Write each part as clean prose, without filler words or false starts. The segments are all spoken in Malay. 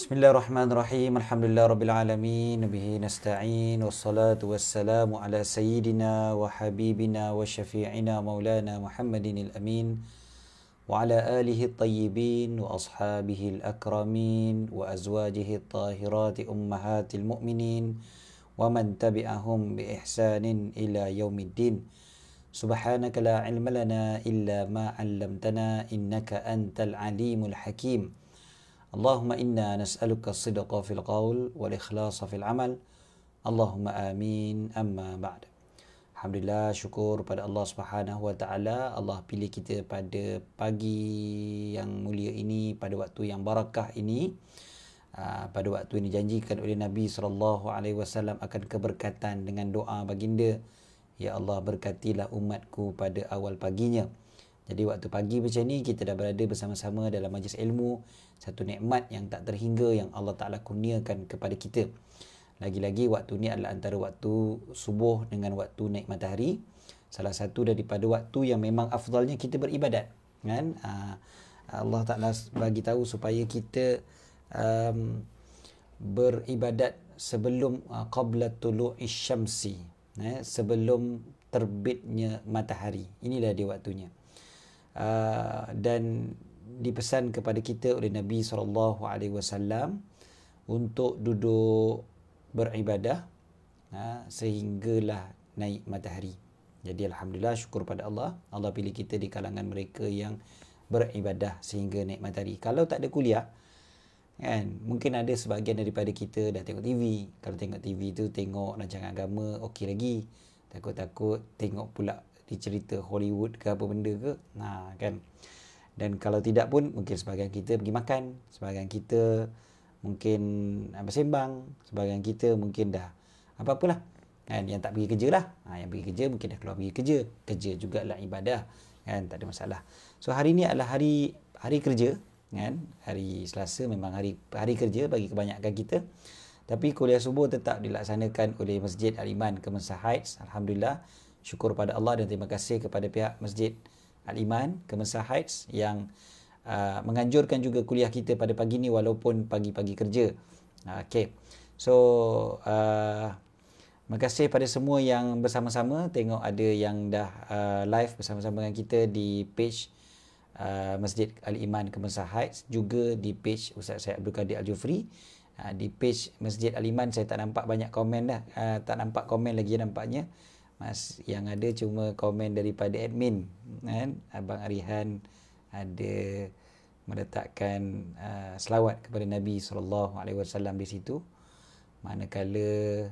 Bismillahirrahmanirrahim. Alhamdulillah rabbil alamin. Bihi nasta'in. Wassalatu wassalamu ala sayyidina wa habibina wa syafi'ina maulana Muhammadin al-amin wa ala alihi at-tayyibin wa ashabihi al-akramin wa azwajihi at-tahirati ummahatil mu'minin wa man tabi'ahum bi ihsanin ila yaumiddin. Subhanaka la ilma lana illa ma 'allamtana innaka antal alimul hakim. Allahumma inna nas'aluka as-sidqa fil qaul wal ikhlasa fil amal. Allahumma amin. Amma ba'd. Alhamdulillah, syukur pada Allah Subhanahu wa taala. Allah pilih kita pada pagi yang mulia ini, pada waktu yang barakah ini. Pada waktu ini janjikan oleh Nabi sallallahu alaihi wasallam akan keberkatan dengan doa baginda, ya Allah berkatilah umatku pada awal paginya. Jadi waktu pagi macam ni kita dah berada bersama-sama dalam majlis ilmu, satu nikmat yang tak terhingga yang Allah Ta'ala kurniakan kepada kita. Lagi-lagi waktu ni adalah antara waktu subuh dengan waktu naik matahari. Salah satu daripada waktu yang memang afdalnya kita beribadat, kan? Allah Ta'ala bagi tahu supaya kita beribadat sebelum qabla tulu'i syamsi, sebelum terbitnya matahari. Inilah dia waktunya. Dan dipesan kepada kita oleh Nabi SAW untuk duduk beribadah sehinggalah naik matahari. Jadi alhamdulillah, syukur pada Allah, Allah pilih kita di kalangan mereka yang beribadah sehingga naik matahari. Kalau tak ada kuliah, kan, mungkin ada sebahagian daripada kita dah tengok TV. Kalau tengok TV tu tengok rancangan agama, okey lagi. Takut-takut tengok pula cerita Hollywood ke apa benda ke, kan. Dan kalau tidak pun mungkin sebahagian kita pergi makan, sebahagian kita mungkin bersembang, sebahagian kita mungkin dah apa-apalah, kan. Yang tak pergi kerja lah, yang pergi kerja mungkin dah keluar pergi kerja jugalah ibadah, kan, tak ada masalah. So hari ni adalah hari kerja, kan. Hari Selasa memang hari kerja bagi kebanyakan kita. Tapi kuliah subuh tetap dilaksanakan oleh Masjid Al-Iman Kemensa Heights. Alhamdulillah, syukur pada Allah dan terima kasih kepada pihak Masjid Al-Iman Kemensa Heights yang menganjurkan juga kuliah kita pada pagi ni walaupun pagi-pagi kerja. Okay. So, terima kasih pada semua yang bersama-sama. Tengok ada yang dah live bersama-sama dengan kita di page Masjid Al-Iman Kemensa Heights, juga di page Ustaz Syed Abdul Qadir Al-Jufri. Di page Masjid Al-Iman saya tak nampak banyak komen dah. Tak nampak komen lagi nampaknya. Yang ada cuma komen daripada admin, kan? Abang Arihan ada meletakkan selawat kepada Nabi SAW di situ. Manakala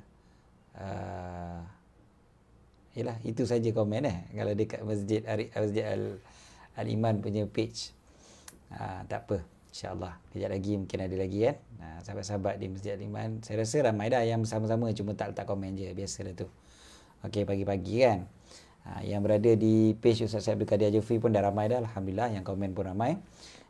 yalah, itu saja komen kalau dekat Masjid Al-Iman punya page. Tak apa, insya-Allah kejap lagi mungkin ada lagi, kan. Sahabat-sahabat di Masjid Al-Iman, saya rasa ramai dah yang bersama-sama, cuma tak letak komen je, biasa dah tu. Okey, pagi-pagi, kan. Yang berada di page Ustaz Syed Abdul Qadir Al-Jufri pun dah ramai dah, alhamdulillah, yang komen pun ramai.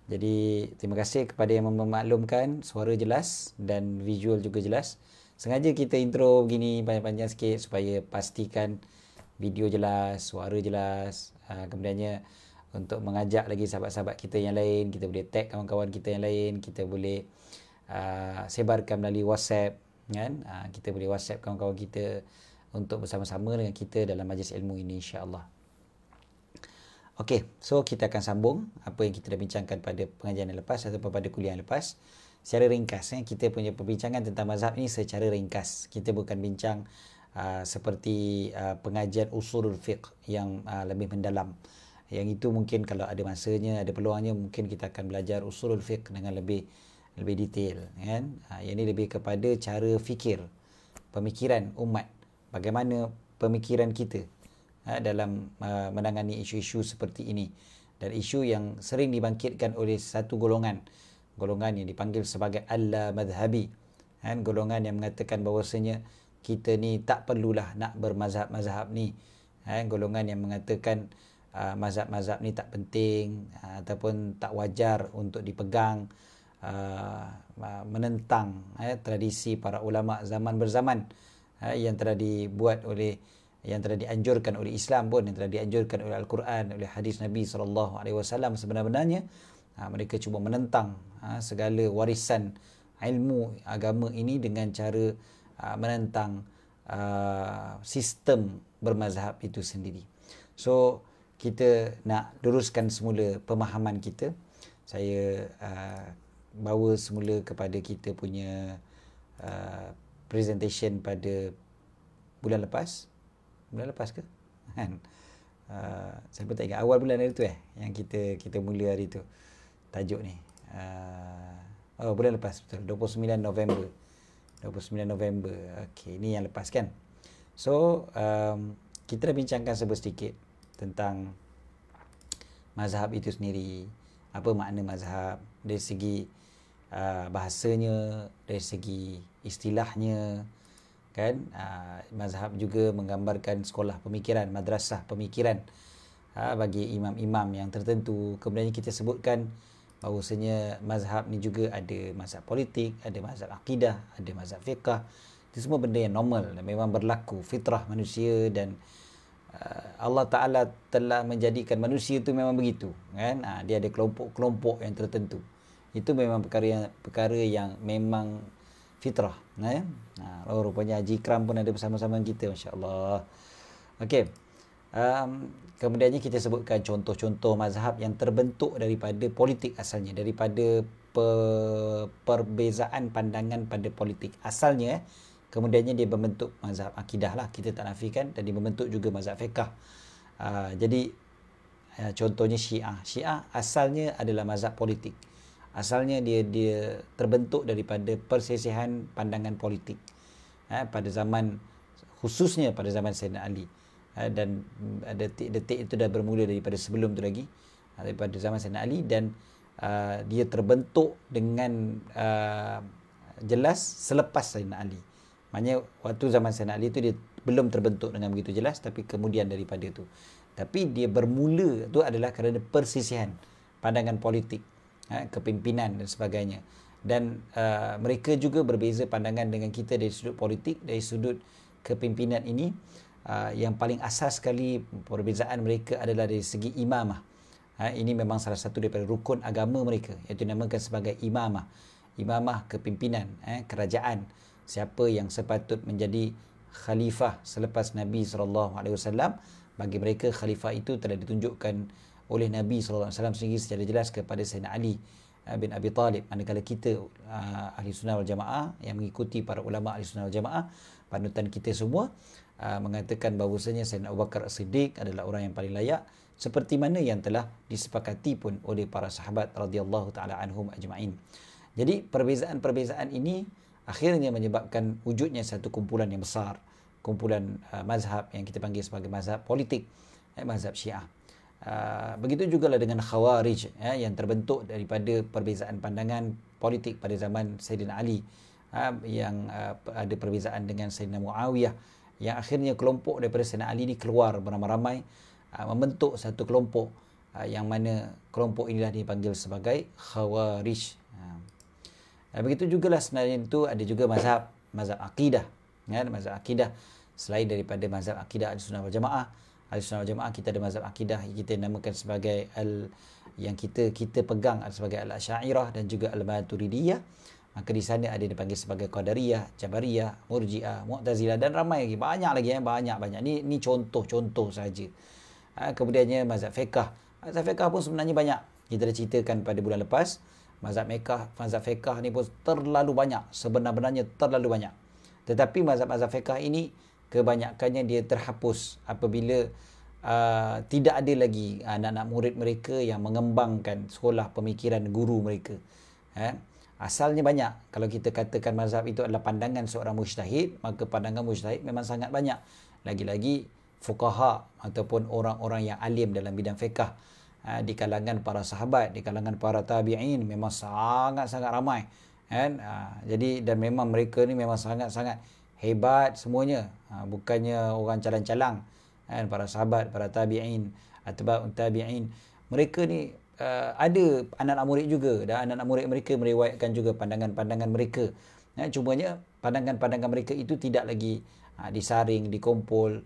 Jadi terima kasih kepada yang memaklumkan, suara jelas dan visual juga jelas. Sengaja kita intro begini panjang-panjang sikit supaya pastikan video jelas, suara jelas. Kemudiannya untuk mengajak lagi sahabat-sahabat kita yang lain, kita boleh tag kawan-kawan kita yang lain, kita boleh sebarkan melalui WhatsApp, kan. Kita boleh WhatsApp kawan-kawan kita untuk bersama-sama dengan kita dalam majlis ilmu ini, insya-Allah. Okey, so kita akan sambung apa yang kita dah bincangkan pada pengajian yang lepas ataupun pada kuliah yang lepas. Secara ringkas, kita punya perbincangan tentang mazhab ini secara ringkas. Kita bukan bincang seperti pengajian usulul fiqh yang lebih mendalam. Yang itu mungkin kalau ada masanya, ada peluangnya, mungkin kita akan belajar usulul fiqh dengan lebih detail, kan. Yang ini lebih kepada cara fikir, pemikiran umat. Bagaimana pemikiran kita dalam menangani isu-isu seperti ini. Dan isu yang sering dibangkitkan oleh satu golongan yang dipanggil sebagai al-madhabi, kan? Golongan yang mengatakan bahawasanya kita ni tak perlulah nak bermazhab-mazhab ni, kan? Golongan yang mengatakan mazhab-mazhab ni tak penting ataupun tak wajar untuk dipegang, menentang tradisi para ulama zaman berzaman, yang telah dibuat oleh, yang telah dianjurkan oleh Islam pun, yang telah dianjurkan oleh Al-Quran, oleh hadis Nabi SAW. Sebenarnya mereka cuba menentang segala warisan ilmu agama ini dengan cara menentang sistem bermazhab itu sendiri. So kita nak luruskan semula pemahaman kita. Saya bawa semula kepada kita punya presentation pada bulan lepas ke? Kan? Saya pun tak ingat awal bulan hari tu yang kita mula hari tu tajuk ni. Bulan lepas betul, 29 November. Okey, ni yang lepas kan. So kita dah bincangkan sedikit tentang mazhab itu sendiri, apa makna mazhab dari segi bahasanya, dari segi istilahnya kan. Mazhab juga menggambarkan sekolah pemikiran, madrasah pemikiran bagi imam-imam yang tertentu. Kemudian kita sebutkan bahawasanya mazhab ni juga ada mazhab politik, ada mazhab akidah, ada mazhab fiqh. Itu semua benda yang normal dan memang berlaku, fitrah manusia, dan Allah Ta'ala telah menjadikan manusia itu memang begitu kan. Dia ada kelompok-kelompok yang tertentu. Itu memang perkara yang memang fitrah. Rupanya Haji Ikram pun ada bersama-sama kita, masya-Allah. Okey. Kemudiannya kita sebutkan contoh-contoh mazhab yang terbentuk daripada politik asalnya, daripada perbezaan pandangan pada politik asalnya. Kemudiannya dia membentuk mazhab akidah lah, kita tak nafikan, dan dia membentuk juga mazhab fiqh. Jadi contohnya Syiah asalnya adalah mazhab politik. Asalnya dia terbentuk daripada persisihan pandangan politik pada zaman, khususnya pada zaman Sayyidina Ali, dan detik-detik itu dah bermula daripada sebelum tu lagi, daripada zaman Sayyidina Ali, dan dia terbentuk dengan jelas selepas Sayyidina Ali. Maknanya waktu zaman Sayyidina Ali tu dia belum terbentuk dengan begitu jelas, tapi kemudian daripada tu. Tapi dia bermula tu adalah kerana persisihan pandangan politik, kepimpinan dan sebagainya. Dan mereka juga berbeza pandangan dengan kita dari sudut politik, dari sudut kepimpinan ini. Yang paling asas sekali perbezaan mereka adalah dari segi imamah. Ini memang salah satu daripada rukun agama mereka, iaitu dinamakan sebagai imamah. Imamah kepimpinan, kerajaan. Siapa yang sepatut menjadi khalifah selepas Nabi SAW. Bagi mereka khalifah itu telah ditunjukkan oleh Nabi SAW sendiri secara jelas kepada Sayyidina Ali bin Abi Talib. Manakala kita Ahli Sunnah wal Jamaah yang mengikuti para ulama Ahli Sunnah wal Jamaah, panutan kita semua, mengatakan bahawasanya Sayyidina Abu Bakar As-Siddiq adalah orang yang paling layak, seperti mana yang telah disepakati pun oleh para sahabat radhiyallahu taala anhum ajma'in. Jadi perbezaan-perbezaan ini akhirnya menyebabkan wujudnya satu kumpulan yang besar, kumpulan mazhab yang kita panggil sebagai mazhab politik, mazhab Syiah. Begitu juga lah dengan Khawarij, yang terbentuk daripada perbezaan pandangan politik pada zaman Sayyidina Ali, yang ada perbezaan dengan Sayyidina Muawiyah, yang akhirnya kelompok daripada Sayyidina Ali ni keluar beramai-ramai, membentuk satu kelompok, yang mana kelompok inilah dipanggil sebagai Khawarij. Begitu jugalah sebenarnya itu ada juga mazhab akidah, mazhab akidah selain daripada mazhab akidah Ahlussunnah wal Jamaah. Ahlussunnah wal Jamaah kita ada mazhab akidah kita namakan sebagai yang kita pegang sebagai Al-Asy'ariyah dan juga Al-Maturidiyah. Maka di sana ada dipanggil sebagai Qadariyah, Jabariyah, Murji'ah, Mu'tazilah, dan ramai lagi, banyak lagi, banyak. Ni contoh-contoh saja. Kemudiannya mazhab fiqh. Mazhab fiqh pun sebenarnya banyak. Kita dah ceritakan pada bulan lepas. Mazhab fiqh ni pun terlalu banyak, sebenarnya terlalu banyak. Tetapi mazhab fiqh ini kebanyakannya dia terhapus apabila tidak ada lagi anak-anak murid mereka yang mengembangkan sekolah pemikiran guru mereka. Asalnya banyak. Kalau kita katakan mazhab itu adalah pandangan seorang mujtahid, maka pandangan mujtahid memang sangat banyak. Lagi-lagi fuqaha ataupun orang-orang yang alim dalam bidang fiqh, di kalangan para sahabat, di kalangan para tabi'in memang sangat-sangat ramai, kan? Jadi dan memang mereka ni memang sangat-sangat hebat semuanya, bukannya orang calang-calang, kan? Para sahabat, para tabi'in, atba'ut tabi'in, mereka ni ada anak-anak murid juga, dan anak-anak murid mereka meriwayatkan juga pandangan-pandangan mereka. Cumanya pandangan-pandangan mereka itu tidak lagi disaring, dikumpul,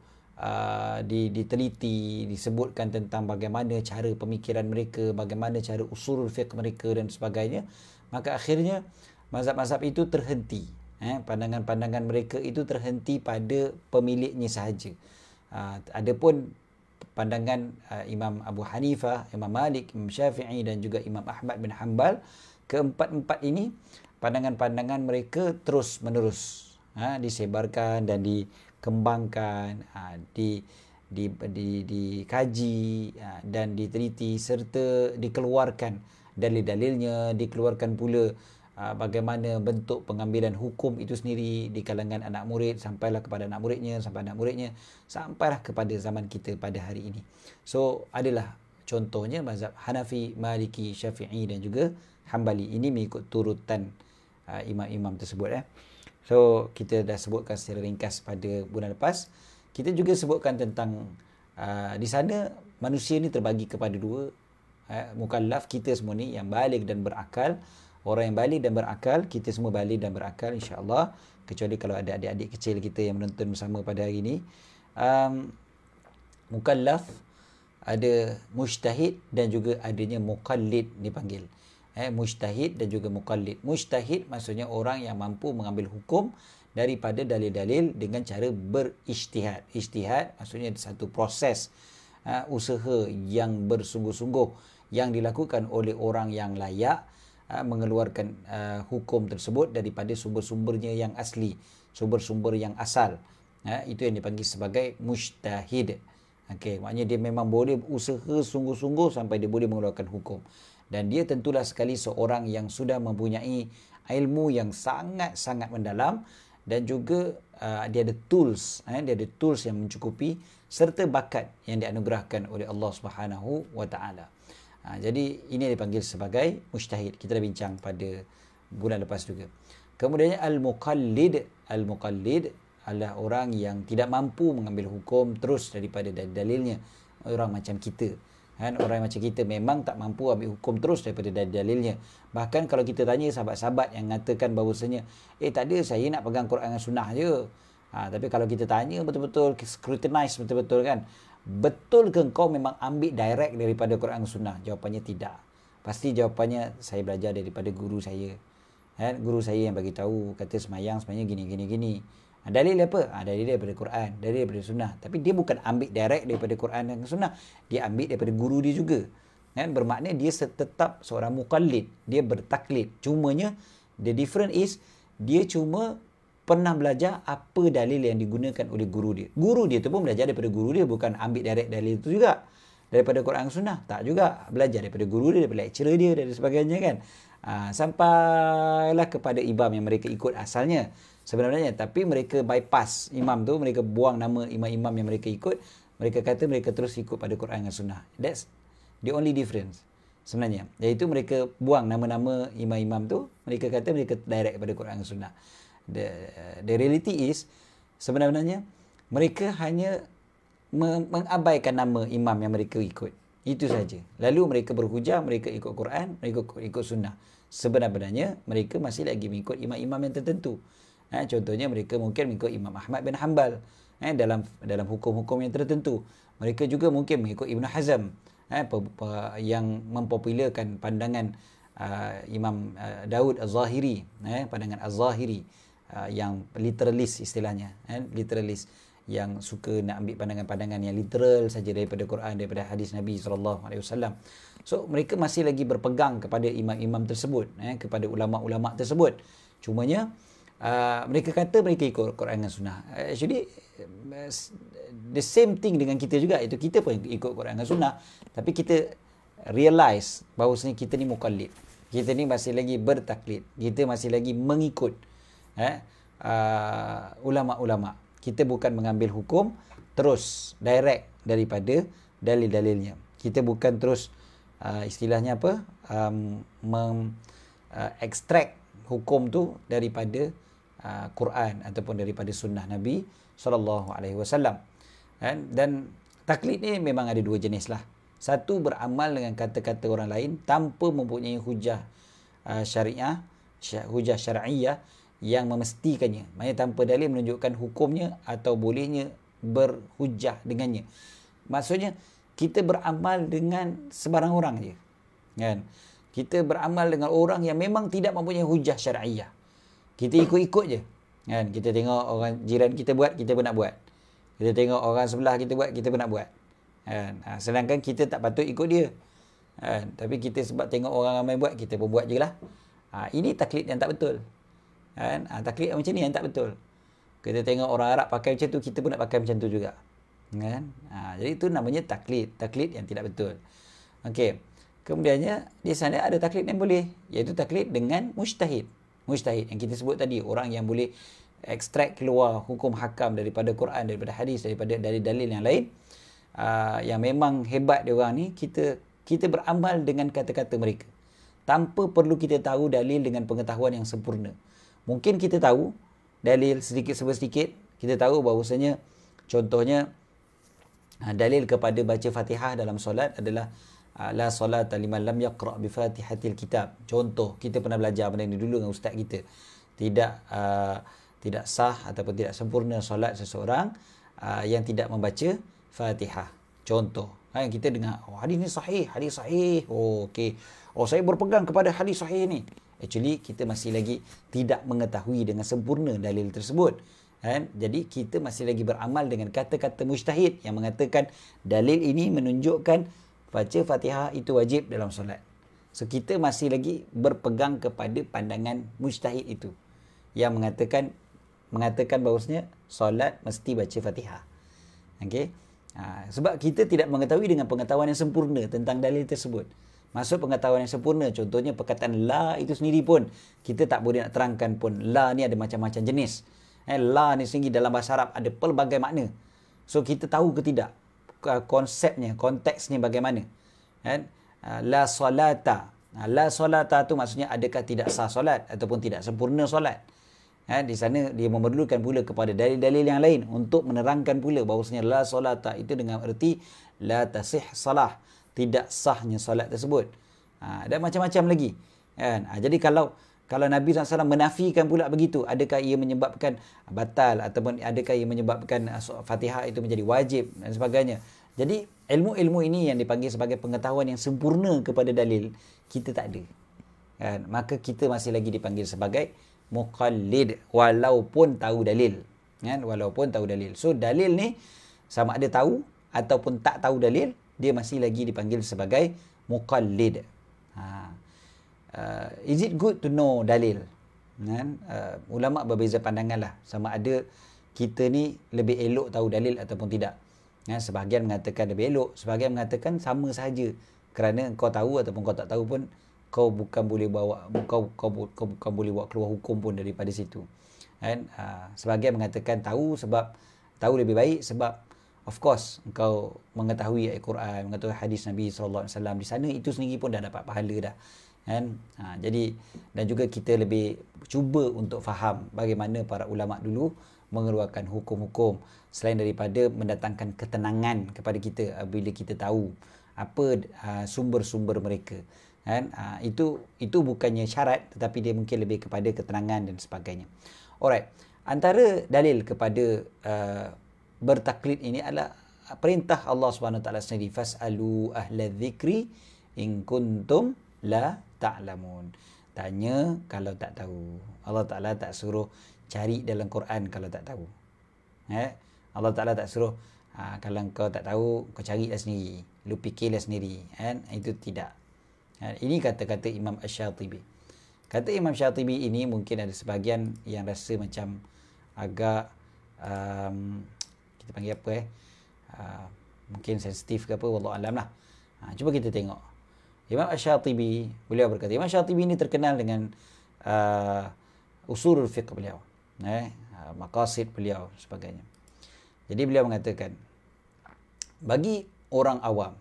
diteliti, disebutkan tentang bagaimana cara pemikiran mereka, bagaimana cara usulul fiqh mereka dan sebagainya. Maka akhirnya mazhab-mazhab itu terhenti. Pandangan-pandangan mereka itu terhenti pada pemiliknya sahaja. Adapun pandangan Imam Abu Hanifah, Imam Malik, Imam Syafi'i dan juga Imam Ahmad bin Hanbal, keempat-empat ini pandangan-pandangan mereka terus menerus disebarkan dan dikembangkan, dikaji dan diteliti serta dikeluarkan dalil-dalilnya, dikeluarkan pula bagaimana bentuk pengambilan hukum itu sendiri di kalangan anak murid, sampailah kepada anak muridnya, sampailah kepada zaman kita pada hari ini. So adalah contohnya mazhab Hanafi, Maliki, Syafi'i dan juga Hambali. Ini mengikut turutan imam-imam tersebut. So kita dah sebutkan secara ringkas pada bulan lepas. Kita juga sebutkan tentang di sana manusia ni terbagi kepada dua. Mukallaf, kita semua ni yang baligh dan berakal. Orang yang baligh dan berakal, kita semua baligh dan berakal insya-Allah, kecuali kalau ada adik-adik kecil kita yang menonton bersama pada hari ini. Mukallaf, ada mujtahid dan juga adanya muqallid dipanggil. Mujtahid dan juga muqallid. Mujtahid maksudnya orang yang mampu mengambil hukum daripada dalil-dalil dengan cara berijtihad. Ijtihad maksudnya satu proses usaha yang bersungguh-sungguh yang dilakukan oleh orang yang layak mengeluarkan hukum tersebut daripada sumber-sumbernya yang asli, sumber-sumber yang asal. Itu yang dipanggil sebagai mujtahid. Okey, maknanya dia memang boleh usaha sungguh-sungguh sampai dia boleh mengeluarkan hukum. Dan dia tentulah sekali seorang yang sudah mempunyai ilmu yang sangat-sangat mendalam dan juga dia ada tools, dia ada tools yang mencukupi serta bakat yang dianugerahkan oleh Allah Subhanahu wa taala. Jadi ini dipanggil sebagai mujtahid. Kita dah bincang pada bulan lepas juga. Kemudiannya al-muqallid. Al-muqallid adalah orang yang tidak mampu mengambil hukum terus daripada dalilnya. Orang macam kita. Orang macam kita memang tak mampu ambil hukum terus daripada dalilnya. Bahkan kalau kita tanya sahabat-sahabat yang mengatakan bahawasanya, tak ada, saya nak pegang Quran dan Sunnah je. Tapi kalau kita tanya betul-betul, scrutinize betul-betul kan, betul ke kau memang ambil direct daripada Quran dan Sunnah? Jawapannya tidak. Pasti jawapannya saya belajar daripada guru saya. Guru saya yang bagi tahu, kata semayang sebenarnya gini. Dalil apa? Dalil daripada Quran, dalil daripada Sunnah. Tapi dia bukan ambil direct daripada Quran dan Sunnah. Dia ambil daripada guru dia juga. Bermakna dia tetap seorang muqallid. Dia bertaklid. Cumanya, the difference is, dia cuma pernah belajar apa dalil yang digunakan oleh guru dia. Guru dia tu pun belajar daripada guru dia, bukan ambil direct dalil itu juga daripada Quran dan Sunnah. Tak juga. Belajar daripada guru dia, daripada lecturer dia dan sebagainya kan. Sampailah kepada imam yang mereka ikut asalnya sebenarnya, tapi mereka bypass imam tu, mereka buang nama imam-imam yang mereka ikut, mereka kata mereka terus ikut pada Quran dan Sunnah. That's the only difference sebenarnya, iaitu mereka buang nama-nama imam-imam tu, mereka kata mereka direct pada Quran dan Sunnah. The reality is sebenarnya mereka hanya mengabaikan nama imam yang mereka ikut, itu saja. Lalu mereka berhujah, mereka ikut Quran, mereka ikut Sunnah. Sebenarnya mereka masih lagi mengikut imam-imam yang tertentu. Contohnya mereka mungkin mengikut Imam Ahmad bin Hanbal dalam hukum-hukum yang tertentu. Mereka juga mungkin mengikut Ibn Hazm yang mempopularkan pandangan Imam Daud Az-Zahiri, pandangan Az-Zahiri yang literalist istilahnya, literalist yang suka nak ambil pandangan-pandangan yang literal saja daripada Quran, daripada hadis Nabi SAW. So mereka masih lagi berpegang kepada imam-imam tersebut, kepada ulama-ulama tersebut. Cumanya mereka kata mereka ikut Quran dan Sunnah. Actually the same thing dengan kita juga, itu kita pun ikut Quran dan Sunnah, tapi kita realize bahawasanya kita ni muqallid, kita ni masih lagi bertaklid, kita masih lagi mengikut ulama-ulama. Kita bukan mengambil hukum terus direct daripada dalil-dalilnya. Kita bukan terus istilahnya apa, extract hukum tu daripada Quran ataupun daripada sunnah Nabi SAW. Dan taklid ni memang ada dua jenis lah. Satu, beramal dengan kata-kata orang lain tanpa mempunyai hujah hujah syar'iyah yang memestikannya. Maksudnya tanpa dalil menunjukkan hukumnya atau bolehnya berhujah dengannya. Maksudnya kita beramal dengan sebarang orang je, kan? Kita beramal dengan orang yang memang tidak mempunyai hujah syar'iyah. Kita ikut-ikut je. Kan? Kita tengok orang jiran kita buat, kita pun nak buat. Kita tengok orang sebelah kita buat, kita pun nak buat. Kan? Sedangkan kita tak patut ikut dia. Kan? Tapi kita sebab tengok orang ramai buat, kita pun buat je lah. Ini taklid yang tak betul. Kan? Taklid macam ni yang tak betul. Kita tengok orang Arab pakai macam tu, kita pun nak pakai macam tu juga. Kan? Jadi itu namanya taklid. Taklid yang tidak betul. Okey. Kemudiannya, di sana ada taklid yang boleh. Iaitu taklid dengan mujtahid. Mujtahid yang kita sebut tadi. Orang yang boleh ekstrak keluar hukum hakam daripada Quran, daripada hadis, daripada dalil-dalil yang lain. Yang memang hebat dia orang ni, kita beramal dengan kata-kata mereka. Tanpa perlu kita tahu dalil dengan pengetahuan yang sempurna. Mungkin kita tahu dalil sedikit sedikit. Kita tahu bahawasanya, contohnya, dalil kepada baca Fatihah dalam solat adalah la solata liman lam yaqra' bi Fatihatil Kitab. Contoh, kita pernah belajar benda ni dulu dengan ustaz kita. Tidak sah ataupun tidak sempurna solat seseorang yang tidak membaca Fatihah. Contoh, kita dengar, hadis ni sahih, hadis sahih. Okey. Saya berpegang kepada hadis sahih ni. Actually, kita masih lagi tidak mengetahui dengan sempurna dalil tersebut. Jadi, kita masih lagi beramal dengan kata-kata mujtahid yang mengatakan dalil ini menunjukkan baca Fatihah itu wajib dalam solat. So, kita masih lagi berpegang kepada pandangan mujtahid itu yang mengatakan bahawasanya solat mesti baca Fatihah. Okey. Sebab kita tidak mengetahui dengan pengetahuan yang sempurna tentang dalil tersebut. Maksud pengetahuan yang sempurna, contohnya perkataan la itu sendiri pun kita tak boleh nak terangkan pun. La ni ada macam-macam jenis. La ni sendiri dalam bahasa Arab ada pelbagai makna. So, kita tahu ke tidak konsepnya, konteksnya bagaimana. La solata. La solata tu maksudnya adakah tidak sah solat ataupun tidak sempurna solat. Di sana dia memerlukan pula kepada dalil-dalil yang lain untuk menerangkan pula bahawasanya la solata itu dengan erti la tasih salah, tidak sahnya solat tersebut. Dan macam-macam lagi. Jadi kalau Nabi SAW menafikan pula begitu, adakah ia menyebabkan batal ataupun adakah ia menyebabkan Fatihah itu menjadi wajib dan sebagainya. Jadi ilmu-ilmu ini yang dipanggil sebagai pengetahuan yang sempurna kepada dalil, kita tak ada. Maka kita masih lagi dipanggil sebagai muqallid walaupun tahu dalil. Walaupun tahu dalil. So dalil ni sama ada tahu ataupun tak tahu dalil, dia masih lagi dipanggil sebagai muqallid. Is it good to know dalil? Ulama berbeza pandangan lah. Sama ada kita ni lebih elok tahu dalil ataupun tidak. Sebahagian mengatakan lebih elok, sebahagian mengatakan sama sahaja. Kerana kau tahu ataupun kau tak tahu pun, kau bukan boleh bawa bukan boleh buat keluar hukum pun daripada situ. Sebahagian mengatakan tahu lebih baik sebab of course engkau mengetahui ayat Quran, mengetahui hadis Nabi SAW di sana, itu sendiri pun dah dapat pahala dah. Jadi dan juga kita lebih cuba untuk faham bagaimana para ulama dulu mengeluarkan hukum-hukum selain daripada mendatangkan ketenangan kepada kita bila kita tahu apa sumber-sumber mereka. Itu bukannya syarat, tetapi dia mungkin lebih kepada ketenangan dan sebagainya. Alright, antara dalil kepada bertaklid ini adalah perintah Allah SWT sendiri, fas'alu ahla dzikri in kuntum la ta'lamun. Tanya kalau tak tahu. Allah Ta'ala tak suruh cari dalam Quran kalau tak tahu. Allah Ta'ala tak suruh kalau kau tak tahu, kau carilah sendiri, lu fikirlah sendiri. Itu tidak. Ini kata-kata Imam Asy-Syatibi. Kata Imam Syatibi ini mungkin ada sebahagian yang rasa macam agak kita panggil apa mungkin sensitif ke apa, wallahu alam lah. Cuba kita tengok. Imam Asy-Syatibi, beliau berkata, Imam Syatibi ini terkenal dengan usulul fiqh beliau, maqasid beliau sebagainya. Jadi beliau mengatakan, bagi orang awam,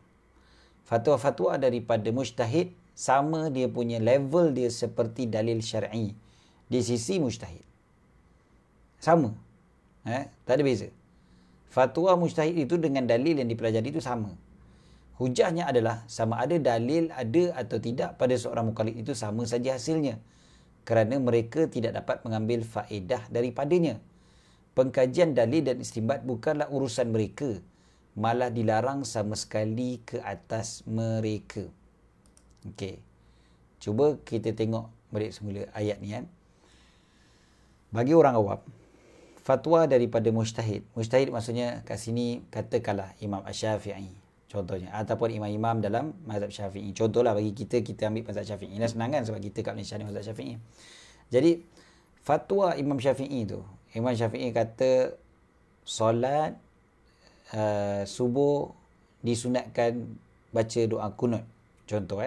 fatwa-fatwa daripada mujtahid sama dia punya level dia seperti dalil syar'i di sisi mujtahid. Sama. Tak ada beza. Fatwa mujtahid itu dengan dalil yang dipelajari itu sama. Hujahnya adalah sama ada dalil ada atau tidak pada seorang mukallid itu sama saja hasilnya. Kerana mereka tidak dapat mengambil faedah daripadanya. Pengkajian dalil dan istinbat bukanlah urusan mereka, malah dilarang sama sekali ke atas mereka. Okey. Cuba kita tengok balik semula ayat ni kan. Bagi orang awam, fatwa daripada mujtahid. Mujtahid maksudnya kat sini katakanlah Imam Asy-Syafi'i contohnya, ataupun imam-imam dalam mazhab Syafi'i. Contohlah bagi kita ambil mazhab Syafi'i. Ini senang kan sebab kita kat Malaysia ni mazhab Syafi'i. Jadi fatwa Imam Syafi'i tu, Imam Syafi'i kata solat subuh disunatkan baca doa kunut. Contoh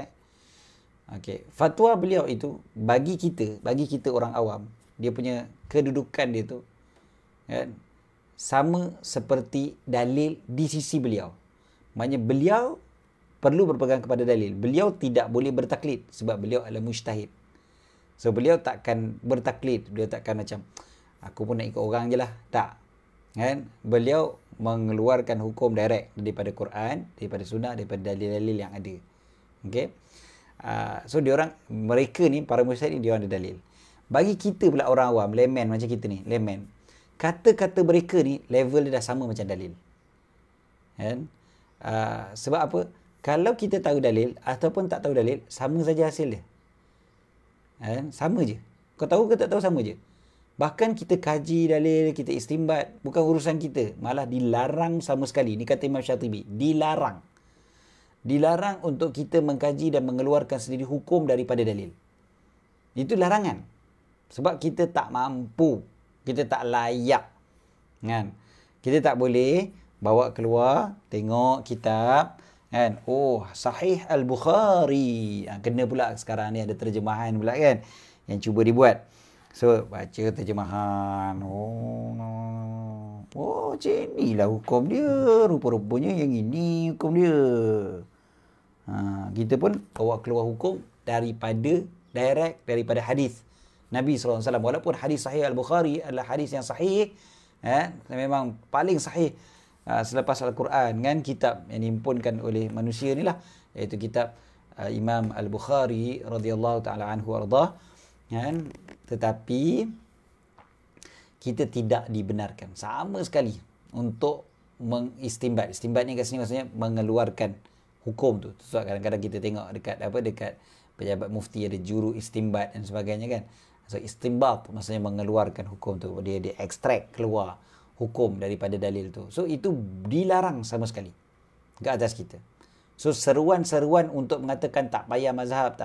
Okey, fatwa beliau itu bagi kita orang awam, dia punya kedudukan dia tu kan sama seperti dalil di sisi beliau. Maknanya beliau perlu berpegang kepada dalil. Beliau tidak boleh bertaklid sebab beliau adalah mujtahid. So beliau takkan bertaklid, dia takkan macam aku pun nak ikut orang je lah. Tak. Kan? Beliau mengeluarkan hukum direct daripada Quran, daripada sunnah, daripada dalil-dalil yang ada. Okey. So mereka ni para mujtahid ni dia orang ada dalil. Bagi kita pula orang awam, layman macam kita ni, layman, kata-kata mereka ni level dia dah sama macam dalil. Kan? Sebab apa? Kalau kita tahu dalil ataupun tak tahu dalil, sama saja hasil dia. Kan? Sama je. Kau tahu ke tak tahu, sama je. Bahkan kita kaji dalil, kita istimbat, bukan urusan kita. Malah dilarang sama sekali. Ini kata Imam Syatibi. Dilarang. Dilarang untuk kita mengkaji dan mengeluarkan sendiri hukum daripada dalil. Itu larangan. Sebab kita tak mampu. Kita tak layak. Kan? Kita tak boleh bawa keluar, tengok kitab. Kan? Oh, Sahih Al-Bukhari. Kena pula sekarang ni ada terjemahan pula kan. Yang cuba dibuat. So, baca terjemahan. Oh, macam inilah hukum dia. Rupa-rupanya yang ini hukum dia. Kita pun bawa keluar hukum daripada hadis Nabi SAW. Walaupun hadis Sahih Al-Bukhari adalah hadis yang sahih, memang paling sahih selepas Al-Quran, kan, kitab yang dihimpunkan oleh manusia ni lah, iaitu kitab Imam Al-Bukhari radhiyallahu ta'ala anhu ardah, kan. Tetapi kita tidak dibenarkan sama sekali untuk mengistimbat. Istimbat ni kat sini maksudnya mengeluarkan hukum tu. Sebab kadang-kadang kita tengok dekat pejabat mufti ada juru istimbat dan sebagainya kan. So istimbat maksudnya mengeluarkan hukum tu. Dia ekstrak keluar hukum daripada dalil tu. So itu dilarang sama sekali ke atas kita. So seruan-seruan untuk mengatakan tak payah mazhab,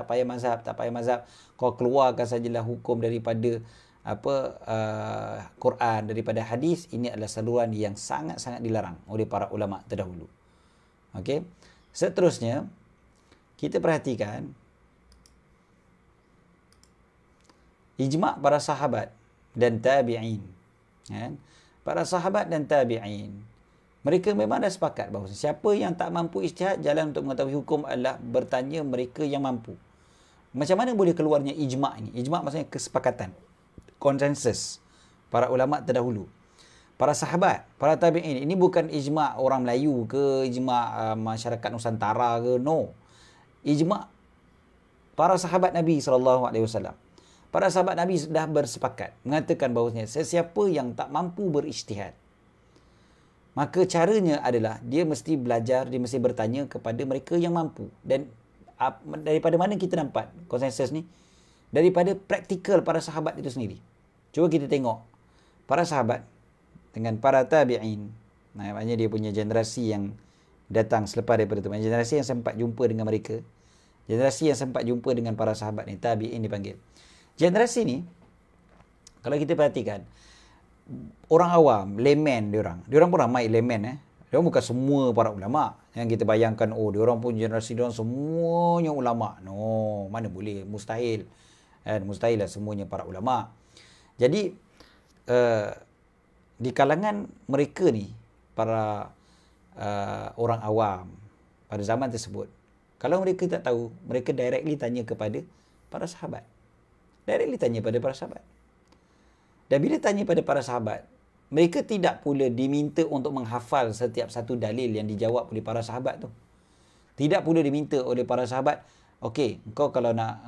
kau keluarkan sajalah hukum daripada Quran, daripada hadis, ini adalah seruan yang sangat-sangat dilarang oleh para ulama terdahulu. Okey. Seterusnya kita perhatikan ijma' para sahabat dan tabi'in. Kan? Para sahabat dan tabi'in, mereka memang dah sepakat bahawa siapa yang tak mampu ijtihad, jalan untuk mengetahui hukum adalah bertanya mereka yang mampu. Macam mana boleh keluarnya ijma' ini? Ijma' maksudnya kesepakatan, konsensus para ulama terdahulu, para sahabat, para tabi'in. Ini bukan ijma' orang Melayu ke, ijma' masyarakat Nusantara ke, no. Ijma' para sahabat Nabi SAW. Para sahabat Nabi sudah bersepakat mengatakan bahawasanya sesiapa yang tak mampu berijtihad, maka caranya adalah dia mesti belajar, dia mesti bertanya kepada mereka yang mampu. Dan daripada mana kita nampak konsensus ni? Daripada praktikal para sahabat itu sendiri. Cuba kita tengok para sahabat dengan para tabi'in. Maknanya dia punya generasi yang datang selepas daripada itu. Generasi yang sempat jumpa dengan mereka. Generasi yang sempat jumpa dengan para sahabat ni, tabi'in dipanggil. Generasi ni, kalau kita perhatikan, orang awam, layman diorang pun ramai layman. Diorang bukan semua para ulama. Yang kita bayangkan, oh diorang pun generasi diorang semuanya ulama. No, mana boleh, mustahil. Mustahil lah semuanya para ulama. Jadi di kalangan mereka ni, para orang awam pada zaman tersebut, kalau mereka tak tahu, mereka directly tanya kepada para sahabat. Directly tanya pada para sahabat. Dan bila tanya pada para sahabat, mereka tidak pula diminta untuk menghafal setiap satu dalil yang dijawab oleh para sahabat tu. Tidak pula diminta oleh para sahabat, okey, engkau kalau nak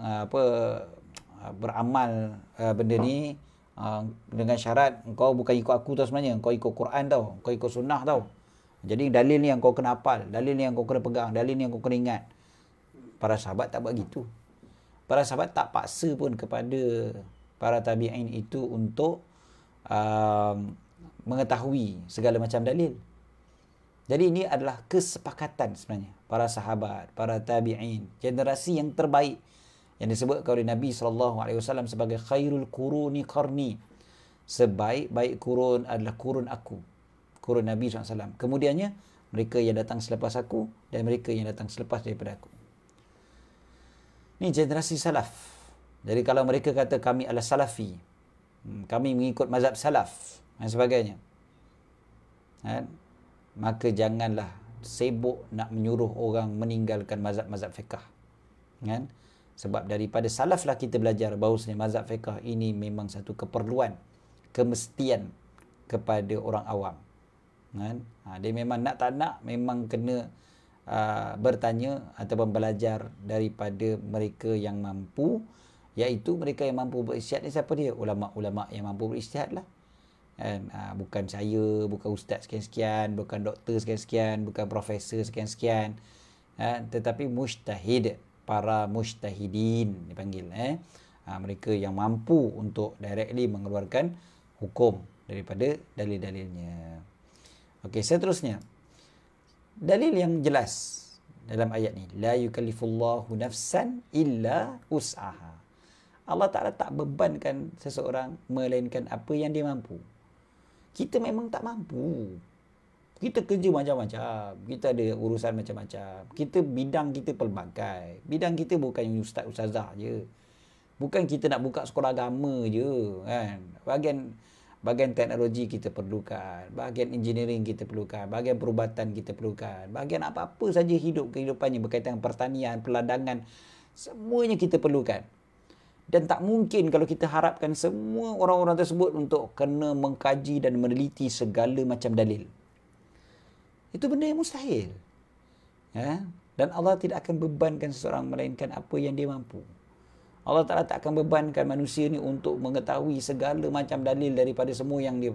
beramal benda ni dengan syarat engkau bukan ikut aku tau sebenarnya, engkau ikut Quran tau, engkau ikut sunnah tau. Jadi dalil ni yang kau kena hafal, dalil ni yang kau kena pegang, dalil ni yang kau kena ingat. Para sahabat tak buat gitu. para sahabat tak paksa pun kepada para tabi'in itu untuk mengetahui segala macam dalil. Jadi ini adalah kesepakatan sebenarnya para sahabat, para tabi'in, generasi yang terbaik yang disebutkan oleh Nabi SAW sebagai khairul quruni qarni. Sebaik-baik kurun adalah kurun aku, kurun Nabi SAW. Kemudiannya mereka yang datang selepas aku dan mereka yang datang selepas daripada aku. Ini generasi salaf. Jadi kalau mereka kata kami adalah salafi, kami mengikut mazhab salaf dan sebagainya, kan? Maka janganlah sibuk nak menyuruh orang meninggalkan mazhab-mazhab fiqh, kan? Sebab daripada salaf lah kita belajar bahawasanya mazhab fiqh ini memang satu keperluan, kemestian kepada orang awam, kan? Dia memang nak tak nak memang kena bertanya ataupun belajar daripada mereka yang mampu, iaitu mereka yang mampu berijtihad ni siapa dia? Ulama-ulama yang mampu berijtihad lah, kan? Bukan saya, bukan ustaz sekian-sekian, bukan doktor sekian-sekian, bukan profesor sekian-sekian, tetapi mujtahid, para mujtahidin dipanggil, mereka yang mampu untuk directly mengeluarkan hukum daripada dalil-dalilnya. Okey, seterusnya dalil yang jelas dalam ayat ni, la yukallifullahu nafsan illa wus'aha. Allah Ta'ala tak bebankan seseorang melainkan apa yang dia mampu. Kita memang tak mampu. Kita kerja macam-macam. Kita ada urusan macam-macam. Bidang kita pelbagai. Bidang kita bukan ustaz-ustazah je. Bukan kita nak buka sekolah agama je, kan? Bahagian teknologi kita perlukan. Bahagian engineering kita perlukan. Bahagian perubatan kita perlukan. Bahagian apa-apa saja kehidupannya berkaitan dengan pertanian, peladangan. Semuanya kita perlukan. Dan tak mungkin kalau kita harapkan semua orang-orang tersebut untuk kena mengkaji dan meneliti segala macam dalil. Itu benda yang mustahil. Dan Allah tidak akan bebankan seseorang melainkan apa yang dia mampu. Allah Ta'ala tak akan bebankan manusia ni untuk mengetahui segala macam dalil daripada semua yang dia.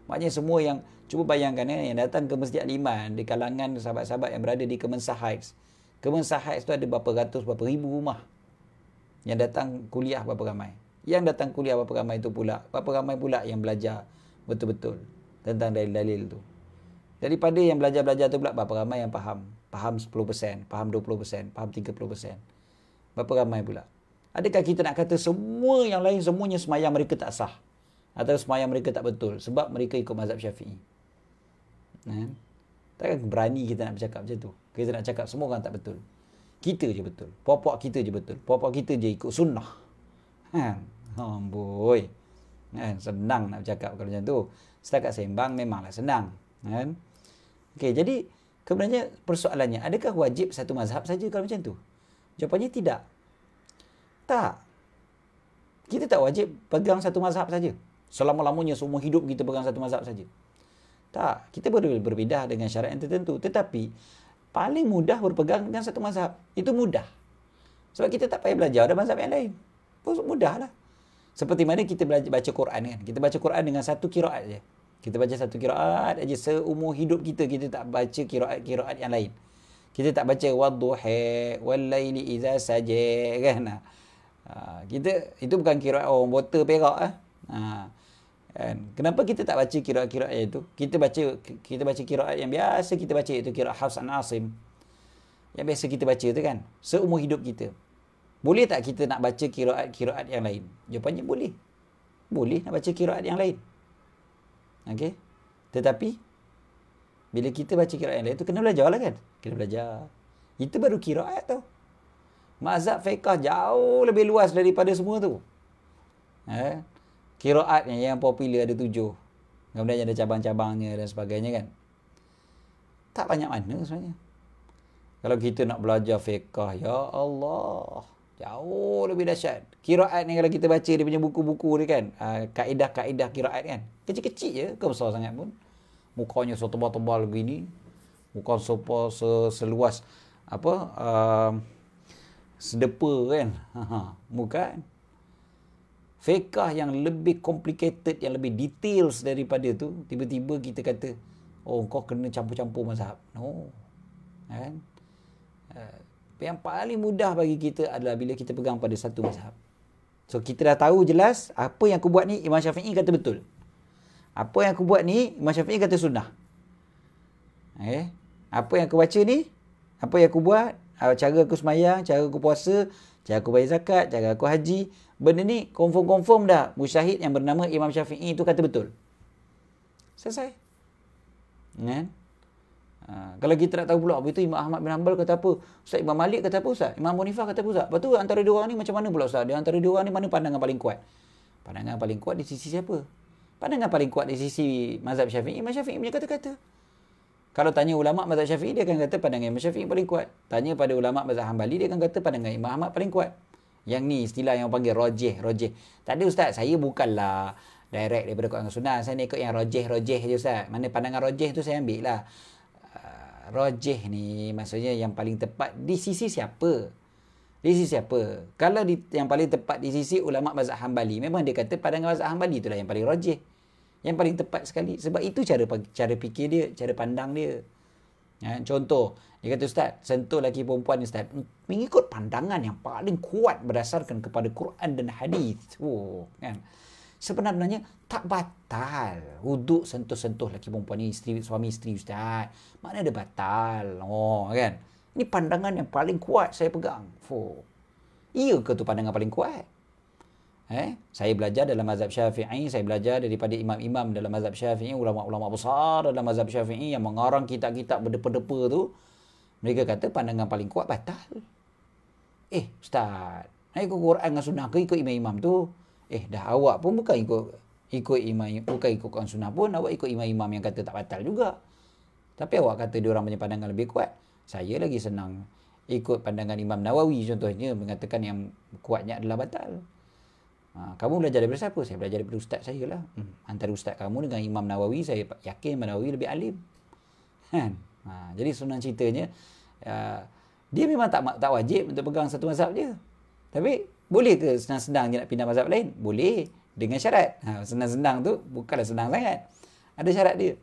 Maknanya semua yang, cuba bayangkan yang datang ke Masjid Al-Iman di kalangan sahabat-sahabat yang berada di Kemensa Heights. Kemensa Heights tu ada berapa ratus, berapa ribu rumah. Yang datang kuliah berapa ramai. Yang datang kuliah berapa ramai tu pula. Berapa ramai pula yang belajar betul-betul tentang dalil-dalil tu. Daripada yang belajar-belajar tu pula, berapa ramai yang faham? Faham 10%, faham 20%, faham 30%. Berapa ramai pula? Adakah kita nak kata semua yang lain, semuanya semayang mereka tak sah? Atau semayang mereka tak betul? Sebab mereka ikut mazhab Syafi'i. Takkan berani kita nak bercakap macam tu. Kita nak cakap semua orang tak betul. Kita je betul. Puak-puak kita je betul. Puak-puak kita je ikut sunnah. Boy. Senang nak bercakap kalau macam tu. Setakat sembang memanglah senang. Okey, jadi sebenarnya persoalannya, adakah wajib satu mazhab saja kalau macam tu? Jawapannya tidak. Tak. Kita tak wajib pegang satu mazhab saja. Selama-lamanya semua hidup kita pegang satu mazhab saja. Tak. Kita boleh berbeza dengan syarat yang tertentu. Tetapi paling mudah berpegang dengan satu mazhab. Itu mudah. Sebab kita tak payah belajar ada mazhab yang lain. Mudahlah. Seperti mana kita baca Quran kan. Kita baca Quran dengan satu qiraat je. Kita baca satu qiraat aja seumur hidup kita. Kita tak baca qiraat yang lain. Kita tak baca wadduha wal-laili idza saja kan. Kita itu bukan qiraat orang bota perak kan. Kenapa kita tak baca qiraat-qiraat itu? Kita baca qiraat yang biasa kita baca, itu qiraat Hafs an Asim. Yang biasa kita baca tu kan seumur hidup kita. Boleh tak kita nak baca qiraat yang lain? Jawapannya boleh. Boleh nak baca qiraat yang lain. Okey. Tetapi bila kita baca qiraat yang lain tu kena belajar lah kan? Kena belajar. Itu baru qiraat tau. Mazhab fiqh jauh lebih luas daripada semua tu. Qiraat yang popular ada 7. Kemudian ada cabang-cabangnya dan sebagainya kan. Tak banyak mana sebenarnya. Kalau kita nak belajar fiqh, ya Allah, jauh lebih dahsyat. Qiraat ni kalau kita baca dia punya buku-buku dia kan, kaedah-kaedah qiraat kan. Kecil-kecil je, ke besar sangat pun. Mukanya setebal-tebal begini. Bukan seluas sedepa kan. Bukan. Fiqh yang lebih complicated, yang lebih details daripada tu, tiba-tiba kita kata, oh kau kena campur-campur mazhab. No. Kan? Yang paling mudah bagi kita adalah bila kita pegang pada satu mazhab. So, kita dah tahu jelas apa yang aku buat ni Imam Syafi'i kata betul. Apa yang aku buat ni Imam Syafi'i kata sunnah. Okay. Apa yang aku baca ni, apa yang aku buat, cara aku semayang, cara aku puasa, cara aku bayar zakat, cara aku haji, benda ni confirm dah. Musyahid yang bernama Imam Syafi'i itu kata betul. Selesai. Kan? Kalau kita nak tahu pula, apa itu Imam Ahmad bin Hanbal kata apa? Ustaz Imam Malik kata apa Ustaz? Imam Munifah kata apa Ustaz? Lepas tu antara dua orang ni macam mana pula Ustaz? Di antara dua orang ni mana pandangan paling kuat? Pandangan paling kuat di sisi siapa? Pandangan paling kuat di sisi mazhab Syafi'i, Imam Syafi'i punya kata-kata. Kalau tanya ulama mazhab Syafi'i, dia akan kata pandangan Imam Syafi'i paling kuat. Tanya pada ulama mazhab Hanbali, dia akan kata pandangan Imam Ahmad paling kuat. Yang ni istilah yang panggil rajih. Tak ada Ustaz, saya bukanlah direct daripada Quran dan Sunnah. Saya nak ikut yang rajih je Ustaz. Mana pandangan rajih tu saya ambil lah. Rajih ni maksudnya yang paling tepat di sisi siapa? Di sisi siapa? Kalau yang paling tepat di sisi ulama mazhab Hanbali, memang dia kata pandangan mazhab Hanbali itulah yang paling rajih. Yang paling tepat sekali. Sebab itu cara fikir dia, cara pandang dia. Contoh, dia kata Ustaz, sentuh lelaki perempuan ni Ustaz, mengikut pandangan yang paling kuat berdasarkan kepada Quran dan hadis. Kan? Sebenarnya tak batal wuduk sentuh-sentuh lelaki perempuan ni, suami isteri Ustaz. Mana ada batal. Kan? Ini pandangan yang paling kuat saya pegang. Iya ke tu pandangan paling kuat? Saya belajar dalam mazhab Syafi'i, saya belajar daripada imam-imam dalam mazhab Syafi'i, ulama-ulama besar dalam mazhab Syafi'i yang mengarang kitab-kitab berdepa-depa tu. Mereka kata pandangan paling kuat batal. Ustaz, nak ikut Quran dan Sunnah ke ikut imam-imam tu? Dah awak pun bukan ikut imam, bukan ikut Quran Sunnah pun, awak ikut imam-imam yang kata tak batal juga. Tapi awak kata dia orang punya pandangan lebih kuat. Saya lagi senang ikut pandangan Imam Nawawi contohnya, mengatakan yang kuatnya adalah batal. Kamu belajar daripada siapa? Saya belajar daripada ustaz saya lah. Antara ustaz kamu dengan Imam Nawawi, saya yakin Imam Nawawi lebih alim. Kan? Jadi senang ceritanya, dia memang tak wajib untuk pegang satu mazhab dia. Tapi boleh ke senang-senang je nak pindah mazhab lain? Boleh. Dengan syarat. Senang-senang tu bukanlah senang sangat. Ada syarat dia.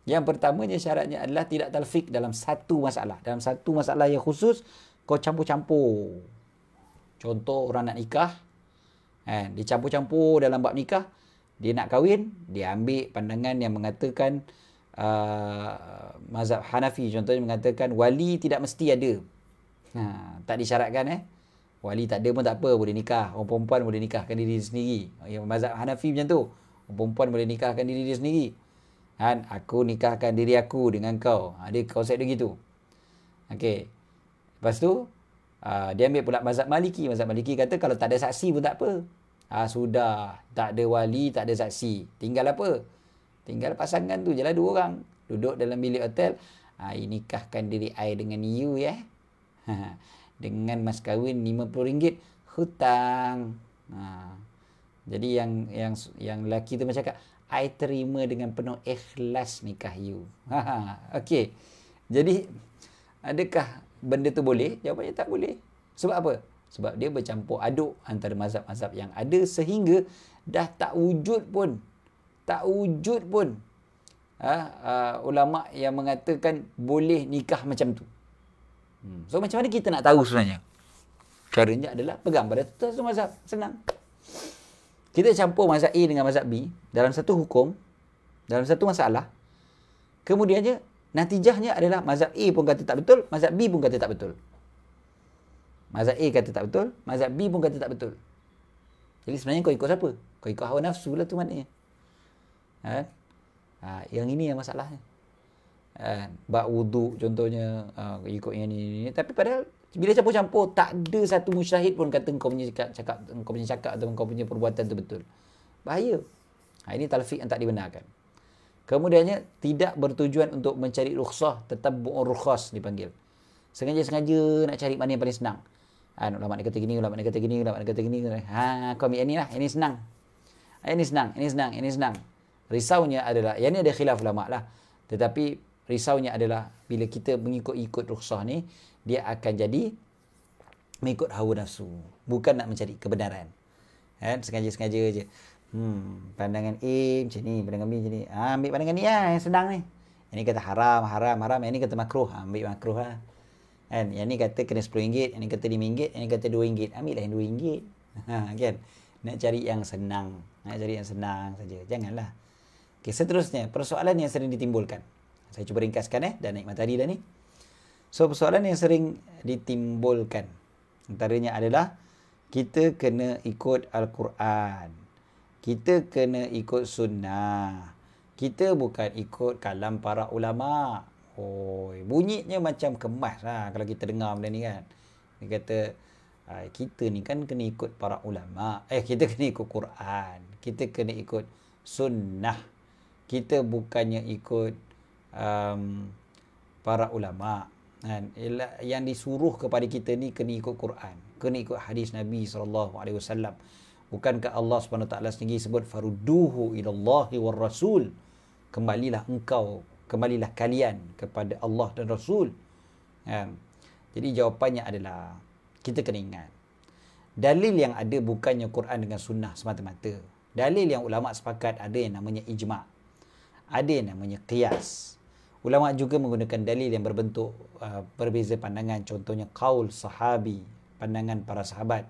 Yang pertamanya syaratnya adalah tidak talfik dalam satu masalah. Dalam satu masalah yang khusus, kau campur-campur. Contoh orang nak nikah, dia campur-campur dalam bab nikah. Dia nak kahwin, dia ambil pandangan yang mengatakan mazhab Hanafi contohnya mengatakan wali tidak mesti ada. Tak disyaratkan wali tak ada pun tak apa, boleh nikah. Orang perempuan boleh nikahkan diri dia sendiri. Yang mazhab Hanafi macam tu. Orang perempuan boleh nikahkan diri dia sendiri. Aku nikahkan diri aku dengan kau. Dia konsep dia gitu. Okey. Lepas tu dia ambil pula mazhab Maliki. Mazhab Maliki kata kalau tak ada saksi pun tak apa. Sudah. Tak ada wali, tak ada saksi. Tinggal apa? Tinggal pasangan tu je lah, dua orang. Duduk dalam bilik hotel. Nikahkan diri I dengan you ya. Dengan mas kahwin RM50. Hutang. Jadi yang lelaki tu macam cakap, I terima dengan penuh ikhlas nikah you. Okey. Jadi adakah benda tu boleh? Jawapannya tak boleh. Sebab apa? Sebab dia bercampur aduk antara mazhab-mazhab yang ada sehingga dah tak wujud pun ulama yang mengatakan boleh nikah macam tu. So macam mana kita nak tahu sebenarnya? Caranya adalah pegang pada satu mazhab. Senang. Kita campur mazhab A dengan mazhab B dalam satu hukum, dalam satu masalah. Kemudiannya, natijahnya adalah mazhab A pun kata tak betul, mazhab B pun kata tak betul. Mazhab A kata tak betul, mazhab B pun kata tak betul. Jadi sebenarnya kau ikut siapa? Kau ikut hawa nafsu lah tu maknanya. Yang ini yang masalahnya. Bab wuduk contohnya, ikut yang ni. Tapi padahal bila campur-campur, tak ada satu musyahid pun kata kau punya cakap atau kau punya perbuatan tu betul. Bahaya. Ini talfik yang tak dibenarkan. Kemudiannya, tidak bertujuan untuk mencari rukhsah, tatabbu'ur rukhas dipanggil. Sengaja-sengaja nak cari mana yang paling senang. Ulama ni kata gini, ulama ni kata gini, ulama ni kata gini. Kau ambil yang ni lah, ini senang. Ini senang. Risaunya adalah, yang ni ada khilaf ulama lah. Tetapi risaunya adalah bila kita mengikut-ikut rukhsah ni, dia akan jadi mengikut hawa nafsu, bukan nak mencari kebenaran. Sengaja-sengaja je. Pandangan A macam ni, pandangan B macam ni. Ambil pandangan ni lah, yang senang ni. Yang ni kata haram. Yang ni kata makruh. Ambil makruh lah. Kan? Yang ni kata kena RM10, yang ni kata RM5, yang ni kata RM2. Ambil lah yang RM2. Kan? Nak cari yang senang. Nak cari yang senang saja. Janganlah. Okay, seterusnya, persoalan yang sering ditimbulkan. Saya cuba ringkaskan dah naik matahari dah ni. So, persoalan yang sering ditimbulkan antaranya adalah kita kena ikut Al-Quran. Kita kena ikut sunnah. Kita bukan ikut kalam para ulama'. Oh, bunyinya macam kemas lah kalau kita dengar benda ni kan. Dia kata, kita ni kan kena ikut para ulama'. Kita kena ikut Quran. Kita kena ikut sunnah. Kita bukannya ikut para ulama'. Kan? Yang disuruh kepada kita ni kena ikut Quran, kena ikut hadis Nabi SAW. Bukankah Allah SWT sendiri sebut farudduhu ilallahi war rasul, kembalilah kalian kepada Allah dan Rasul. Jadi jawapannya adalah kita kena ingat dalil yang ada bukannya Quran dengan sunnah semata-mata. Dalil yang ulama sepakat ada yang namanya ijma', ada yang namanya qiyas. Ulama juga menggunakan dalil yang berbentuk berbeza pandangan. Contohnya qaul sahabi, pandangan para sahabat.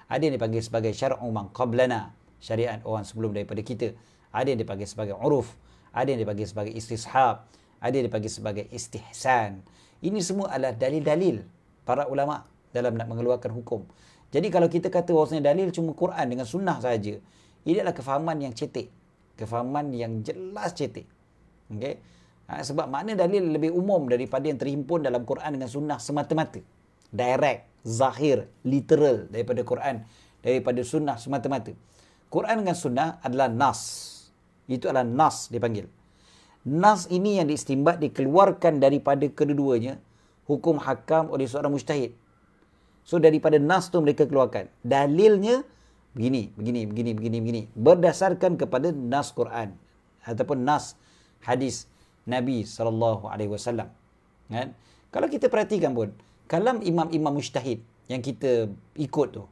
Ada yang dipanggil sebagai syar'u man qablana, syariat orang sebelum daripada kita. Ada yang dipanggil sebagai uruf, ada yang dipanggil sebagai istishab, ada yang dipanggil sebagai istihsan. Ini semua adalah dalil-dalil para ulama dalam nak mengeluarkan hukum. Jadi kalau kita kata bahawasanya dalil cuma Quran dengan sunnah saja, ini adalah kefahaman yang cetek, kefahaman yang jelas cetek. Okey. Sebab makna dalil lebih umum daripada yang terhimpun dalam Quran dengan sunnah semata-mata. Direct, zahir, literal daripada Quran, daripada sunnah semata-mata. Quran dengan sunnah adalah nas. Itu adalah nas dipanggil. Nas ini yang diistimbat, dikeluarkan daripada kedua-duanya hukum hakam oleh seorang mujtahid. So daripada nas tu mereka keluarkan dalilnya begini. Berdasarkan kepada nas Quran ataupun nas hadis Nabi SAW. Kan? Kalau kita perhatikan pun, kalam imam-imam mujtahid yang kita ikut tu,